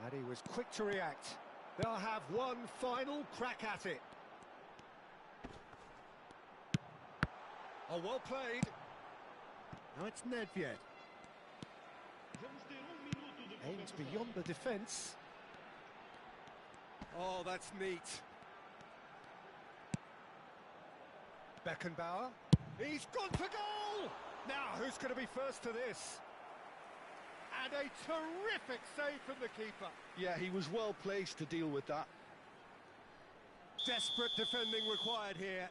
And he was quick to react. They'll have one final crack at it. Oh, well played. Now it's Nedved. Vamos ter minuto de Aims compensação. beyond the defence. Oh, that's neat. Beckenbauer. He's gone for goal! Now, who's going to be first to this? And a terrific save from the keeper. Yeah, he was well placed to deal with that. Desperate defending required here.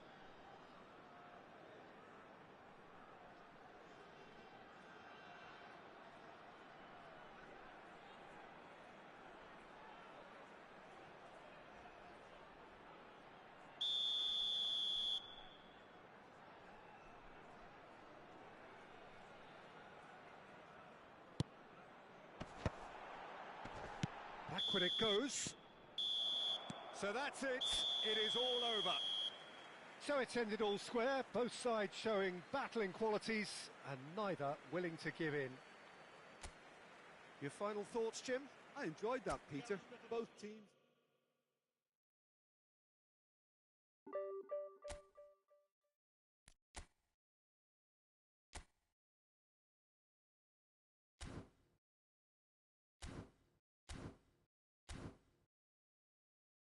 Backward it goes. So that's it. It is all over. So it's ended all square, both sides showing battling qualities and neither willing to give in. Your final thoughts, Jim? I enjoyed that, Peter. Both teams...